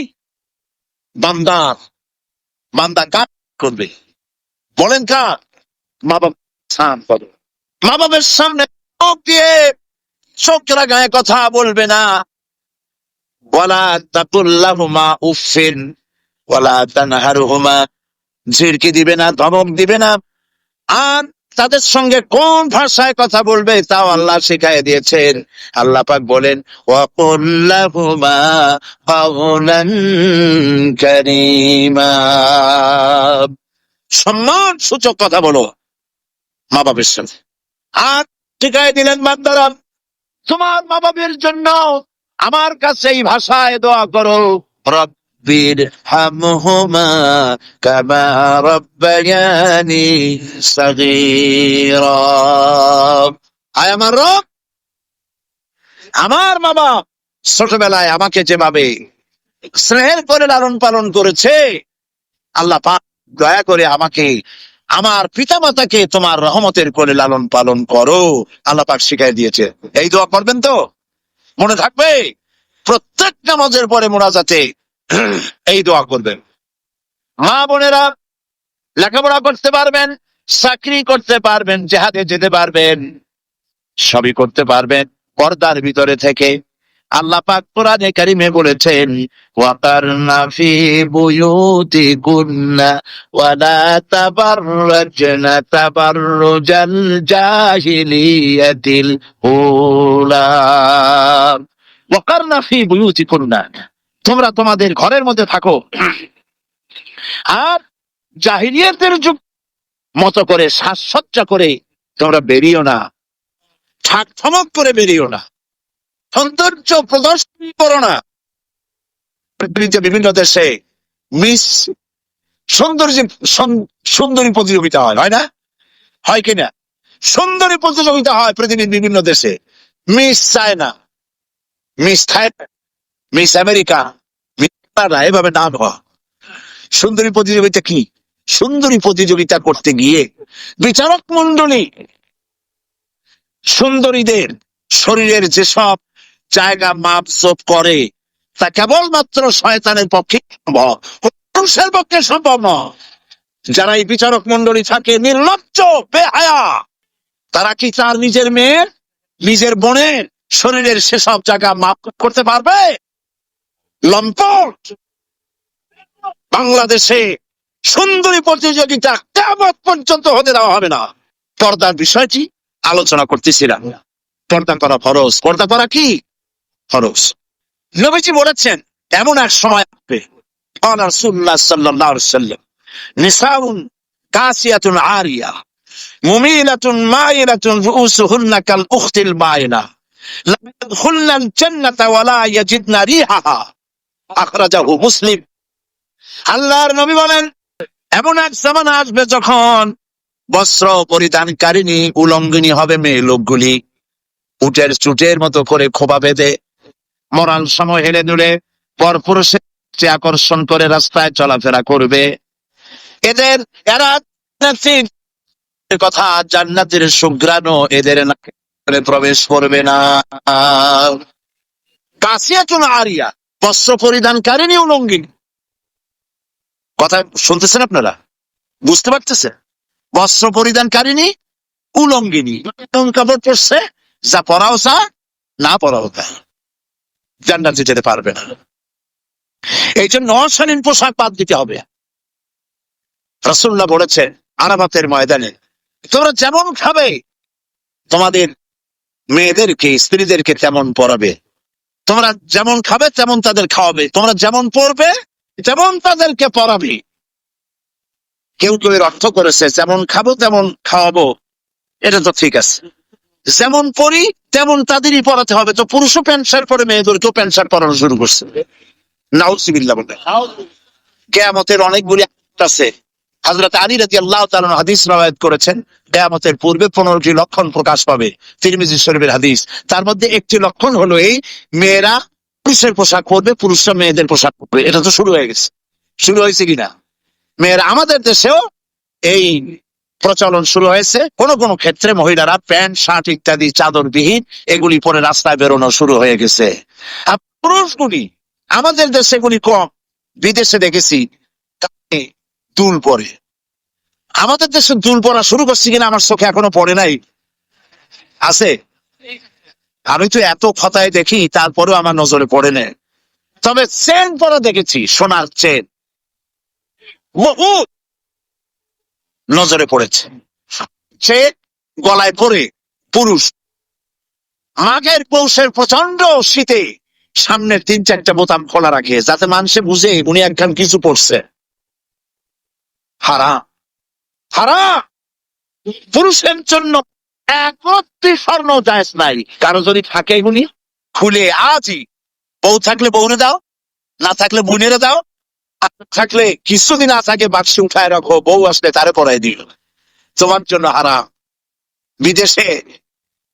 বান্দা কাজ করবে। বলেন কার? মা বাবা ইহসান করবে। মা বাবার সামনে চোখ দিয়ে চোখ রাগায় কথা বলবে না। ওয়ালা তাকুল লাহুমা উফিন ওয়ালা তানহারহুমা, ঝিড়কি দিবে না, ধমক দিবে না। আর তাদের সঙ্গে কোন ভাষায় কথা বলবে তাও আল্লাহ শিখাই দিয়েছেন। আল্লাহ পাক বলেন, ওয়াকুল লাহুমা কাওলান কারীমা, সম্মান সূচক কথা বলো মা বাবার সাথে। আর শিখাই দিলেন, বান্দারা, তোমার মা বাবার জন্য আমার কাছে এই ভাষায় দোয়া করো, রব্বির হামহুমা কামা রাব্বায়ানি সাগীরা। আয় আমার রব, আমার মা বাবা ছোটবেলায় আমাকে যেভাবে স্নেহের করে লালন পালন করেছে, আল্লাহ পাক দয়া করে আমাকে, আমার পিতা মাতাকে তোমার রহমতের করে লালন পালন করো। আল্লাহ পাক শিখাই দিয়েছে। এই দোয়া করবেন তো? মনে থাকবে? প্রত্যেক নামাজের পরে মোনাজাতে এই দোয়া করবেন। মা বোনেরা লেখাপড়া করতে পারবেন, চাকরি করতে পারবেন, জিহাদে যেতে পারবেন, সবই করতে পারবেন পর্দার ভিতরে থেকে। আল্লাহ পাক কোরআনে কারিমে বলেছেন, ওয়াকারনা ফি বুয়ুতিকুন্না ওয়ালা তাবাররাজনা তাবাররুজাল জাহিলিয়াতিল উলা। ওয়াকারনা ফি বুয়ুতিকুন্না, তোমরা তোমাদের ঘরের মধ্যে থাকো, আর জাহিলিয়াতের যুগ মতো করে সাজসজ্জা করে তোমরা বেরিও না, ঠাক ঠমক করে বেরিও না, সৌন্দর্য প্রদর্শনী করো না। পৃথিবীতে বিভিন্ন দেশে মিস সৌন্দর্য সুন্দরী প্রতিযোগিতা হয়, হয় না? হয় কিনা? সুন্দরী প্রতিযোগিতা হয় পৃথিবীর বিভিন্ন দেশে। Miss China, miss Thailand, miss America, miss Canada, এভাবে নাম হয়। সুন্দরী প্রতিযোগিতা কি? সুন্দরী প্রতিযোগিতা করতে গিয়ে বিচারক মন্ডলী সুন্দরীদের শরীরের যেসব জায়গা মাপজোপ করে তা কেবলমাত্র শয়তানের পক্ষে সম্ভব, পুরুষের পক্ষে সম্ভব নয়। যারা এই বিচারক মন্ডলী থাকে নির্লজ্জ বেহায়া, তারা কি তার নিজের মেয়ের, নিজের বোনের শরীরের সেসব জায়গা মাপ করতে পারবে? লম্পট। বাংলাদেশে সুন্দরী প্রতিযোগিতা কিয়ামত পর্যন্ত হতে দেওয়া হবে না। পর্দার বিষয়টি আলোচনা করতেছিলাম। পর্দা করা ফরজ। পর্দা করা কি ফরজ? নবীজি বলেছেন এমন এক সময় আসবে, قال رسول الله صلى الله عليه وسلم نساء كاسية عارية مميلة مائلة رؤوسهن كالأخت البائنة لا يدخلن الجنة ولا يجدن ريحها أخرجه মুসলিম। আল্লাহর নবী বলেন এমন এক জামানা আসবে যখন বস্ত্র পরিধানকারিণী উলঙ্গিনী হবে মেয়ে লোকগুলি, উটের চুটের মতো করে খোপা বেঁধে মরাল সময় হেলে দুলে পরপুরুষের আকর্ষণ করে রাস্তায় চলাফেরা করবে। এরা কথা জান্নাতের সুঘ্রাণও এদের নাকে প্রবেশ করবে না। কাসিয়াতুন আরিয়া, বস্ত্র পরিধানকারিণী উলঙ্গিনী। কথা শুনতেছেন আপনারা? বুঝতে পারতেছেন? বস্ত্র পরিধানকারিণী উলঙ্গিনী, কাপড় পরছে, যা পরাও যা, না পরাও তা, জান্নাতে যেতে পারবে না। এই জন্য অশালীন পোশাক বাদ দিতে হবে। রাসূলুল্লাহ বলেছেন আরাফাতের ময়দানে, তোমরা যেমন খাবে তোমাদের মেয়েদেরকে, স্ত্রীদেরকে তেমন পরাবে। তোমরা যেমন খাবে তেমন তাদের খাওয়াবে। তোমরা যেমন পরবে তেমন তাদেরকে পরাবে। কেউ কেউ এর অর্থ করেছে যেমন খাবো তেমন খাওয়াবো, এটা তো ঠিক আছে। যেমন পরি তেমন তাদেরই পরাতে হবে। তো পুরুষও প্যান্ট শার্ট পরে মেয়েদেরকেও প্যান্ট শার্ট পরানো শুরু করছে। নাউজুবিল্লাহ বলে। কিয়ামতের অনেকগুলি আছে। হযরত আলী রাদিয়াল্লাহু তাআলা হাদিস রওয়ায়াত করেছেন, কিয়ামতের পূর্বে 15টি লক্ষণ প্রকাশ পাবে। তিরমিজি শরীফের হাদিস। তার মধ্যে একটি লক্ষণ হলো এই, মেয়েরা পুরুষের পোশাক পরবে, পুরুষরা মেয়েদের পোশাক পরবে। এটা তো শুরু হয়ে গেছে। শুরু হয়েছে কিনা? মেয়েরা, আমাদের দেশেও এই প্রচলন শুরু হয়েছে। কোন কোন ক্ষেত্রে মহিলারা প্যান্ট শার্ট ইত্যাদি চাদরবিহীন এগুলি পরে রাস্তায় বেরোনো শুরু হয়ে গেছে। আর পুরুষগুলি, আমাদের দেশে এগুলি কম, বিদেশে দেখেছি দুল পরে। আমাদের দেশে দুল পরা শুরু করছি কিনা আমার চোখে এখনো পড়ে নাই। আছে? আমি তো এত খতায় দেখি, তারপরেও আমার নজরে পড়ে না। তবে চেন পরা দেখেছি, সোনার চেন বহুত নজরে পড়েছে। সে গলায় পরে পুরুষ মাঘের পৌষের প্রচন্ড শীতে সামনের 3-4টা বোতাম খোলা রাখে, যাতে মানুষে বুঝে উনি একখান কিছু পড়ছে। হারাম, হারাম। পুরুষের জন্য একরত্তি স্বর্ণ জায়েজ নাই। কারো যদি থাকে এগুলি খুলে আজই, বউ থাকলে বউরে দাও, না থাকলে বোনেরে দাও, থাকলে কিছুদিন না থাকে বাক্সে উঠায় রাখো, বউ আসলে তারে পরাই দিল। তোমার জন্য হারাম। বিদেশে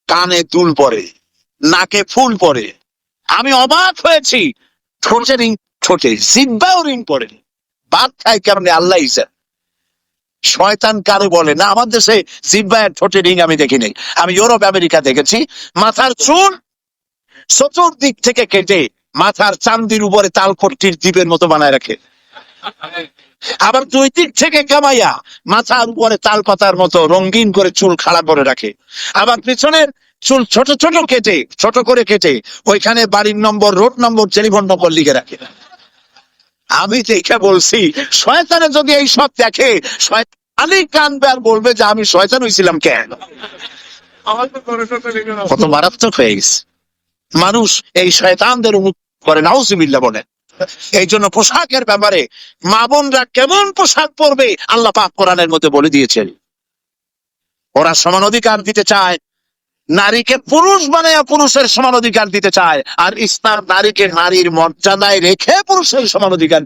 কানে দুল পরে, নাকে ফুল পরে। আমি অবাক হয়েছি, ঠোঁটে রিং, ঠোঁটে জিহ্বাও রিং পরে। বাদ খায় কারণে আল্লাহ ইচ্ছা। শয়তান কারে বলে না, আমার দেশে জিহ্বায় ঠোঁটে রিং আমি দেখি নাই। আমি ইউরোপ আমেরিকা দেখেছি, মাথার চুল চতুর্দিক থেকে কেটে মাথার চান্দির উপরে তালপট্টির দ্বীপের মতো বানায় রাখে। আবার 2 দিক থেকে কামাইয়া মাথার উপরে তাল পাতার মতো রঙিন করে চুল খাড়া করে রাখে। আবার পিছনের চুল ছোট ছোট কেটে, ছোট করে কেটে ওইখানে বাড়ির নম্বর, রোড নম্বর, টেলিফোন নম্বর লিখে রাখে। আমি দেখে বলছি, শয়তানে যদি এই সব দেখে, শয়তানি কানবে আর বলবে যে আমি শয়তান হয়েছিলাম কেন। কত মারাত্মক হয়ে গেছে। মানুষ এই শয়তানদের করে, নাউজুবিল্লাহ বলেন। এই জন্য পোশাকের ব্যাপারে মা বোনরা কেমন পোশাক পরবে আল্লাহ পাক কোরআনের মধ্যে বলে দিয়েছেন। ওরা সমান অধিকার দিতে চায়, নারীকে পুরুষ বানায় পুরুষের সমান অধিকার দিতে চায়, আর ইসলাম নারীকে নারীর মর্যাদায় রেখে পুরুষের সমান অধিকার।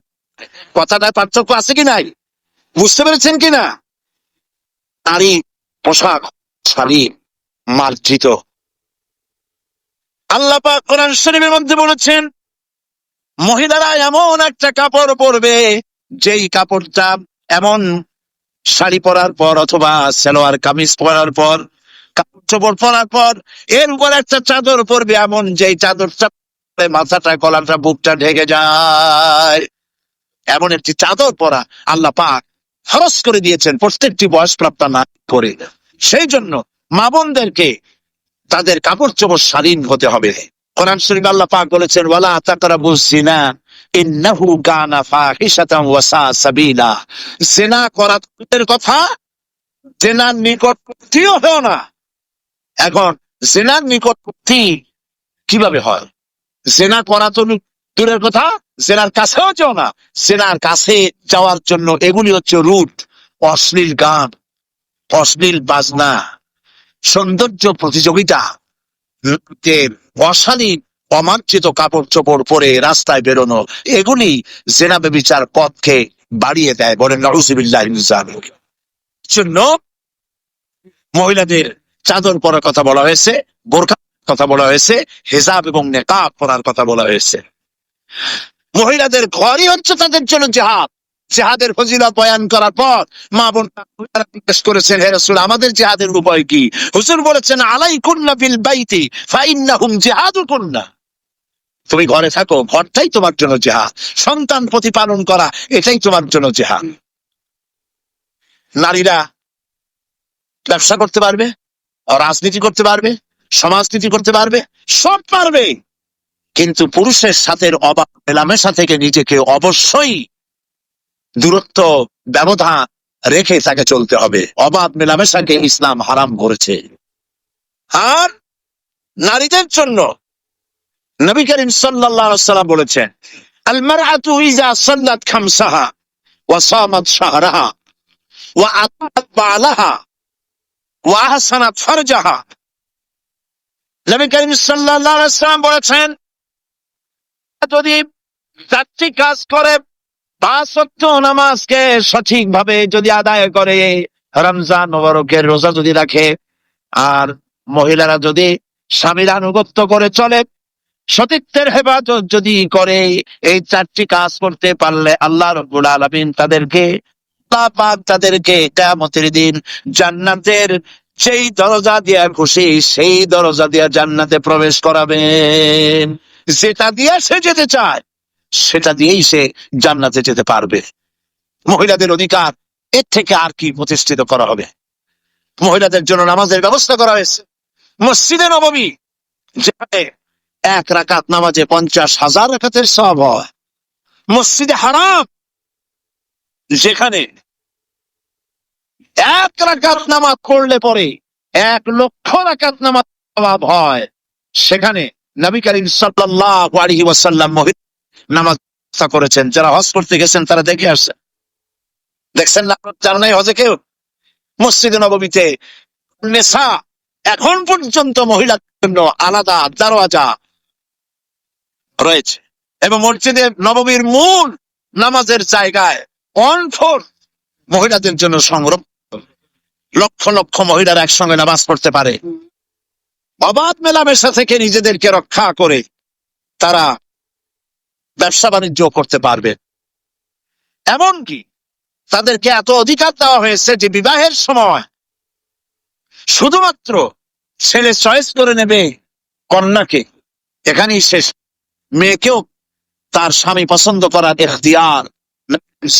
কথাটা পার্থক্য আছে কি নাই? বুঝতে পেরেছেন কিনা? নারী পোশাক শাড়ি মার্জিত। আল্লাহ পাক কোরআন শরীফের মধ্যে বলেছেন, মহিলারা এমন একটা কাপড় পরবে যেই কাপড়টা এমন শাড়ি পরার পর অথবা সালোয়ার কামিজ পরার পর, কাপড় চোপড় পরার পর এর উপর একটা চাদর পরবে এমন যেই চাদরটা মাথাটা গলাটা বুকটা ঢেকে যায়, এমন একটি চাদর পরা আল্লাহ পাক ফরজ করে দিয়েছেন প্রত্যেকটি বয়সপ্রাপ্ত নারী করে। সেই জন্য মা বোনদেরকে তাদের কাপড় চোপড় শালীন হতে হবে। কোরআন শরীফে আল্লাহ পাক বলেছেন, ওয়ালা তাকরাবুজ জিনা ইন্নাহু কানা ফাহিশাতান ওয়া সা সাবিলা। জিনা করার কথা, জিনার নিকটবর্তীও হয় না। এখন জিনার নিকটবর্তী কিভাবে হয়? জিনা করা তো দূরের কথা, জেনার কাছেও যাও না। জেনার কাছে যাওয়ার জন্য এগুলি হচ্ছে রুট, অশ্লীল গান, অশ্লীল বাজনা, সৌন্দর্য প্রতিযোগিতা, অশালীন অমার্জিত কাপড় চোপড় পরে রাস্তায় বেরোনো, এগুলি জেনা ব্যভিচার পথকে বাড়িয়ে দেয়। বলেন নাউজুবিল্লাহ। জন্য মহিলাদের চাদর পরার কথা বলা হয়েছে, বোরকা কথা বলা হয়েছে, হিজাব এবং নেকাব পরার কথা বলা হয়েছে। মহিলাদের ঘরই হচ্ছে তাদের জন্য জিহাদ। জিহাদের ফজিলত বয়ান করার পর মা বোন জিজ্ঞেস করেছেন, হে রাসূল আমাদের জিহাদের উপায় কি? হুজুর বলেছেন, আলাইকুন্না বিল বাইতি ফাইন্নাহুম জিহাদুকুন্না। তুমি ঘরে থাকো, ঘরটাই তোমার জন্য জিহাদ। সন্তান প্রতিপালন করা এটাই তোমার জন্য জিহাদ। নারীরা ব্যবসা করতে পারবে, রাজনীতি করতে পারবে, সমাজনীতি করতে পারবে, সব পারবে, কিন্তু পুরুষের সাথে অবাধ মেলামেশা থেকে নিজেকে অবশ্যই দূরত্ব ব্যবধান রেখে তাকে চলতে হবে। অবাধ মেলামেশাকে ইসলাম হারাম করেছে। আর নারীদের জন্য নবী করিম সাল্লাল্লাহু আলাইহি ওয়াসাল্লাম বলেছেন, আল মারআতু ইযা সাল্লাত খামসাহা ওয়া সামাত শাহরাহা ওয়া আতাত বালাহা ওয়া আহসানাত ফারজাহা। নবী করিম সাল্লাল্লাহু আলাইহি ওয়াসাল্লাম বলেছেন, যদি চারটি কাজ করে, পাঁচ ওয়াক্ত নামাজকে সঠিকভাবে যদি আদায় করে, রমজান মোবারকের রোজা যদি রাখে, আর মহিলারা যদি স্বামীর আনুগত্য করে চলে, সতীত্বের হেফাজত যদি করে, এই চারটি কাজ করতে পারলে আল্লাহ রাব্বুল আলামিন তাদেরকে, আল্লাহ পাক তাদেরকে কিয়ামতের দিন জান্নাতের সেই দরজা দিয়া খুশি সেই দরজা দিয়া জান্নাতে প্রবেশ করাবেন। যেটা দিয়ে সে যেতে চায় সেটা দিয়েই সে জান্নাতে যেতে পারবে। মহিলাদের অধিকার এর থেকে আর কি প্রতিষ্ঠিত করা হবে? মহিলাদের জন্য নামাজের ব্যবস্থা করা হয়েছে। মসজিদে নববী, যেখানে এক রাকাত নামাজে 50,000 রাকাতের সওয়াব হয়। মসজিদে হারাম, যেখানে এক রাকাত নামাজ পড়লে পরে 1,00,000 রাকাত নামাজ সওয়াব হয়। সেখানে নবী করিম সাল্লাল্লাহু আলাইহি ওয়াসাল্লাম নামাজ করেছেন। যারা হজ করতে গেছেন তারা দেখে আসছেন, দেখছেন না? জানা নাই হজে কেউ? মসজিদে নববীতে নেশা এখন পর্যন্ত মহিলাদের জন্য আলাদা দরওয়াজা রয়েছে, এবং মসজিদে নববীর মূল নামাজের জায়গায় অনফোর মহিলাদের জন্য সংরক্ষণ। লক্ষ লক্ষ মহিলারা একসঙ্গে নামাজ পড়তে পারে। অবাধ মেলামেশা থেকে নিজেদেরকে রক্ষা করে তারা ব্যবসা বাণিজ্য করতে পারবে। এমনকি তাদেরকে এত অধিকার দেওয়া হয়েছে যে বিবাহের সময় শুধুমাত্র ছেলে চয়েস করে নেবে কন্যাকে, এখানেই শেষ। মেয়েকেও তার স্বামী পছন্দ করার ইখতিয়ার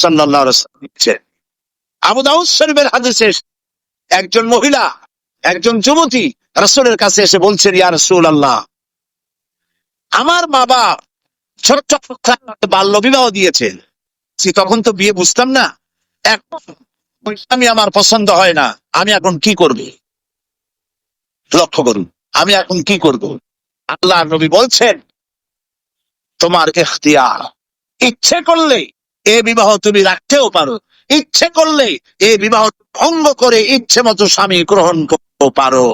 সাল্লাল্লাহু আলাইহি ওয়াসাল্লাম দিয়েছেন। আবু দাউদ শরীফের হাদিসে একজন মহিলা, একজন যুবতী রাসূলের কাছে এসে বলছেন, ইয়া রাসূলুল্লাহ, আমার মা বাবা ছোট বাল্য বিবাহ দিয়েছে। তখন তো বিয়ে বুঝতাম না, এখন আমি আমার পছন্দ হয় না, আমি এখন কি করব? লক্ষ্য করুন, আমি এখন কি করব? আল্লাহ নবী বলছেন তোমার ইখতিয়ার, ইচ্ছে করলে এ বিবাহ তুমি রাখতেও পারো, ইচ্ছে করলে এ বিবাহ ভঙ্গ করে ইচ্ছে মতো স্বামী গ্রহণ করতে পারো।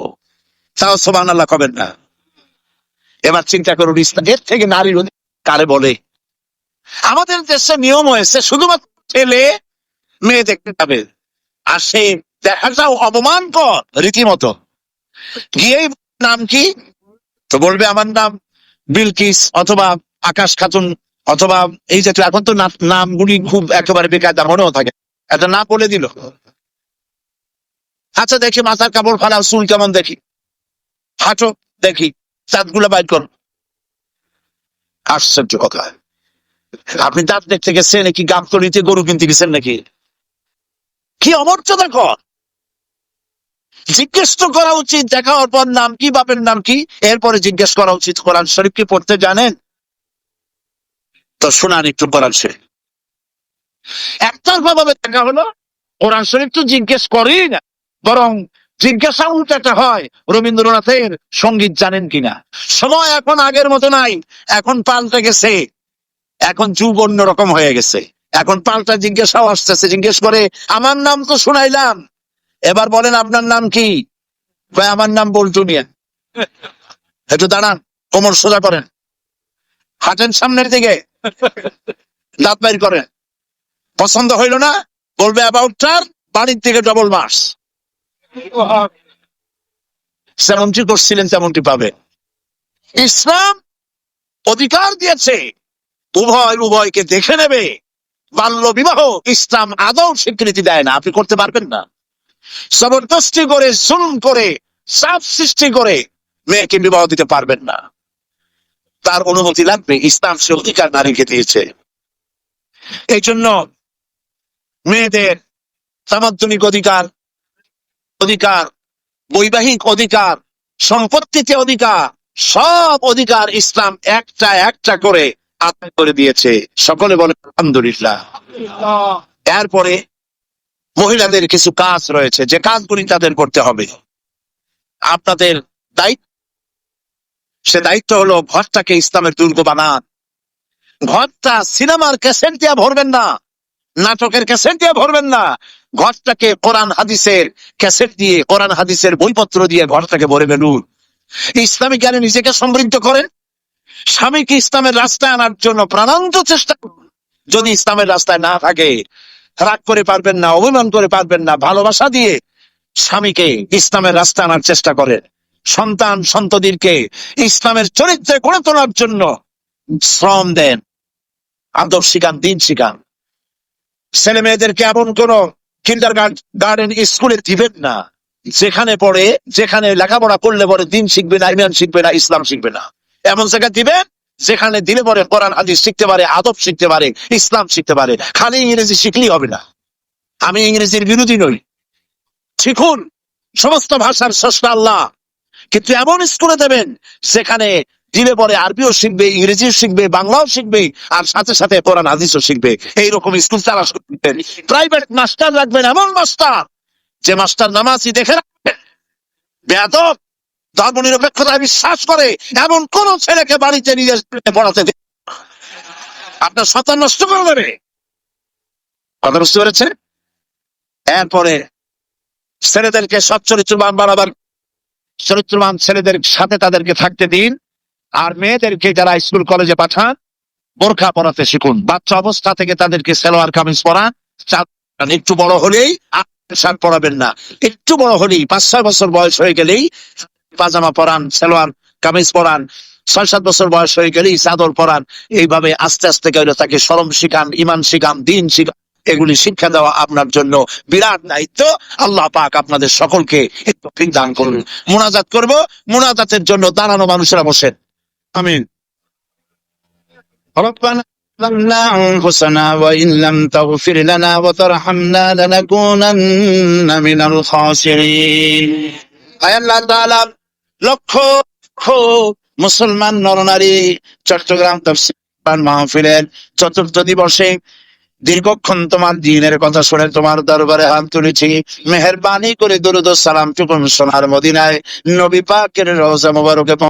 তাও সুবহানাল্লাহ কবেন না? এবার চিন্তা করুন, ইসলাম এর থেকে নারীর কারে বলে? আমাদের দেশে নিয়ম হয়েছে শুধুমাত্র ছেলে মেয়ে দেখতে যাবে, আর সে দেখা যাও অপমান কর রীতিমতো, গিয়েই নাম কি, তো বলবে আমার নাম বিলকিস অথবা আকাশ খাতুন অথবা এই জাতীয়, এখন তো নামগুলি খুব একেবারে বেকায়দা মনেও থাকে, একটা নাম বলে দিল। আচ্ছা দেখি মাথার কাপড় ফালাও, চুল কেমন দেখি, হাঁটো দেখি, দাঁতগুলো বাইর কর। আশ্চর্য কথা, আপনি দাঁত দেখতে গেছেন নাকি গাবতলিতে গরু কিনতে গেছেন নাকি? কি অমর্যাদা কর! জিজ্ঞেস তো করা উচিত, দেখা হওয়ার পর নাম কি, বাপের নাম কি, এরপরে জিজ্ঞেস করা উচিত কোরআন শরীফ কি পড়তে জানেন? তো শোনান একটু কোরআন শরীফ। একতরফা ভাবে দেখা হলো, কোরআন শরীফ তো জিজ্ঞেস করেই না, বরং জিজ্ঞাসা উল্টাটা হয় রবীন্দ্রনাথের সঙ্গীত জানেন কিনা। সময় এখন আগের মতো নাই, এখন পাল্টে গেছে, এখন যুগ অন্যরকম হয়ে গেছে, এখন পাল্টা জিজ্ঞাসাও আসতেছে, জিজ্ঞেস করে আমার নাম তো শুনাইলাম, এবার বলেন আপনার নাম কি? আমার নাম বল্টু মিয়া। একটু দাঁড়ান, কোমর সোজা করেন, হাঁটেন সামনের দিকে, দাঁত বাইর করেন। পছন্দ হইল না, বলবে অ্যাবাউট টার বাড়ির থেকে ডবল মার্কস। যেমনটি করছিলেন তেমনটি পাবে। ইসলাম অধিকার দিয়েছে উভয় উভয়কে দেখে নেবে। বাল্য বিবাহ ইসলাম আদৌ স্বীকৃতি দেয় না, আপনি করতে পারবেন না। জবরদস্তি করে, জুলুম করে, চাপ সৃষ্টি করে মেয়েকে বিবাহ দিতে পারবেন না, তার অনুমতি লাগবে। ইসলাম সে অধিকার নারীকে দিয়েছে। এই জন্য মেয়েদের সামাজিক অধিকার, অধিকার, বৈবাহিক অধিকার, সম্পত্তিতে অধিকার, সব অধিকার ইসলাম একটা একটা করে আদায় করে দিয়েছে। সকলে বলে আলহামদুলিল্লাহ। এরপরে মহিলাদের কিছু কাজ রয়েছে, যে কাজগুলি তাদের করতে হবে। আপনাদের দায়িত্ব, সে দায়িত্ব হলো ঘরটাকে ইসলামের দুর্গ বানান। ঘরটা সিনেমার ক্যাসেট দিয়ে ভরবেন না, নাটকের ক্যাসেট দিয়ে ভরবেন না, ঘরটাকে কোরআন হাদিসের ক্যাসেট দিয়ে, কোরআন হাদিসের বইপত্র দিয়ে ঘরটাকে ভরে ফেলুন। ইসলামিক জ্ঞানে নিজেকে সমৃদ্ধ করেন, স্বামীকে ইসলামের রাস্তায় আনার জন্য প্রাণান্ত চেষ্টা করুন। যদি ইসলামের রাস্তায় না থাকে, রাগ করে পারবেন না, অভিমান করে পারবেন না, ভালোবাসা দিয়ে স্বামীকে ইসলামের রাস্তায় আনার চেষ্টা করেন। সন্তান সন্ততিকে ইসলামের চরিত্রে গড়ে তোলার জন্য শ্রম দেন, আদব শিখান, দিন শিখান। ছেলে মেয়েদেরকে এমন কোন কিন্ডার গার্ডেন স্কুলে দিবেন না যেখানে পড়ে, যেখানে লেখাপড়া করলে পরে দিন শিখবে না, ইমান শিখবে না, ইসলাম শিখবে না। এমন জায়গা দিবেন যেখানে দিলে পরে কোরআন হাদিস শিখতে পারে, আদব শিখতে পারে, ইসলাম শিখতে পারে। খালি ইংরেজি শিখলেই হবে না। আমি ইংরেজির বিরোধী নই, শিখুন, সমস্ত ভাষার স্রষ্টা আল্লাহ, কিন্তু এমন স্কুলে দেবেন যেখানে দিলে পরে আরবিও শিখবে, ইংরেজিও শিখবে, বাংলাও শিখবে, আর সাথে সাথে কোরআন হাদিসও শিখবে। এইরকম স্কুল তারা শিখবেন। প্রাইভেট মাস্টার রাখবেন, এমন মাস্টার যে মাস্টার নামাজি দেখে রাখবেন, বেয়াদব, ধর্ম নিরপেক্ষতায় বিশ্বাস করে এমন কোন ছেলেকে বাড়িতে নিয়ে পড়াতে দেবে, আপনার সন্তান নষ্ট করে দেবে। কথা বুঝতে পেরেছে? এরপরে ছেলেদেরকে সৎ চরিত্রবান বানাবার, চরিত্রবান ছেলেদের সাথে তাদেরকে থাকতে দিন। আর মেয়েদেরকে যারা স্কুল কলেজে পাঠান, বোরখা পরাতে শিখুন। বাচ্চা অবস্থা থেকে তাদেরকে সালোয়ার কামিজ পরান। একটু বড় হলেই শার্ট পরাবেন না, একটু বড় হলেই 5-6 বছর বয়স হয়ে গেলেই পাজামা পরান, সালোয়ার কামিজ পরান। 6-7 বছর বয়স হয়ে গেলেই চাদর পরান। এইভাবে আস্তে আস্তে করে তাকে শরম শিখান, ইমান শিখান, দিন শিখান। এগুলি শিক্ষা দেওয়া আপনার জন্য বিরাট দায়িত্ব। আল্লাহ পাক আপনাদের সকলকে তৌফিক দান করুন। মুনাজাত করব, মুনাজাতের জন্য দাঁড়ানো মানুষেরা বসেন। আমিন। ربنا ظلمنا أنفسنا وإن لم تغفر لنا وترحمنا لنكونن من الخاسرين। আয় আল্লাহ তাআলা, লক্ষ লক্ষ মুসলমান নরনারী চট্টগ্রাম তাফসীর মাহফিলের চতুর্থ দিবসে দীর্ঘক্ষণ তোমার দ্বীনের কথা শুনে তোমার দরবারে হাত তুলেছি। মেহেরবানি করে দরুদ ও সালাম টুকুন সোনার মদিনায় নবী পাকের রওজা মুবারকে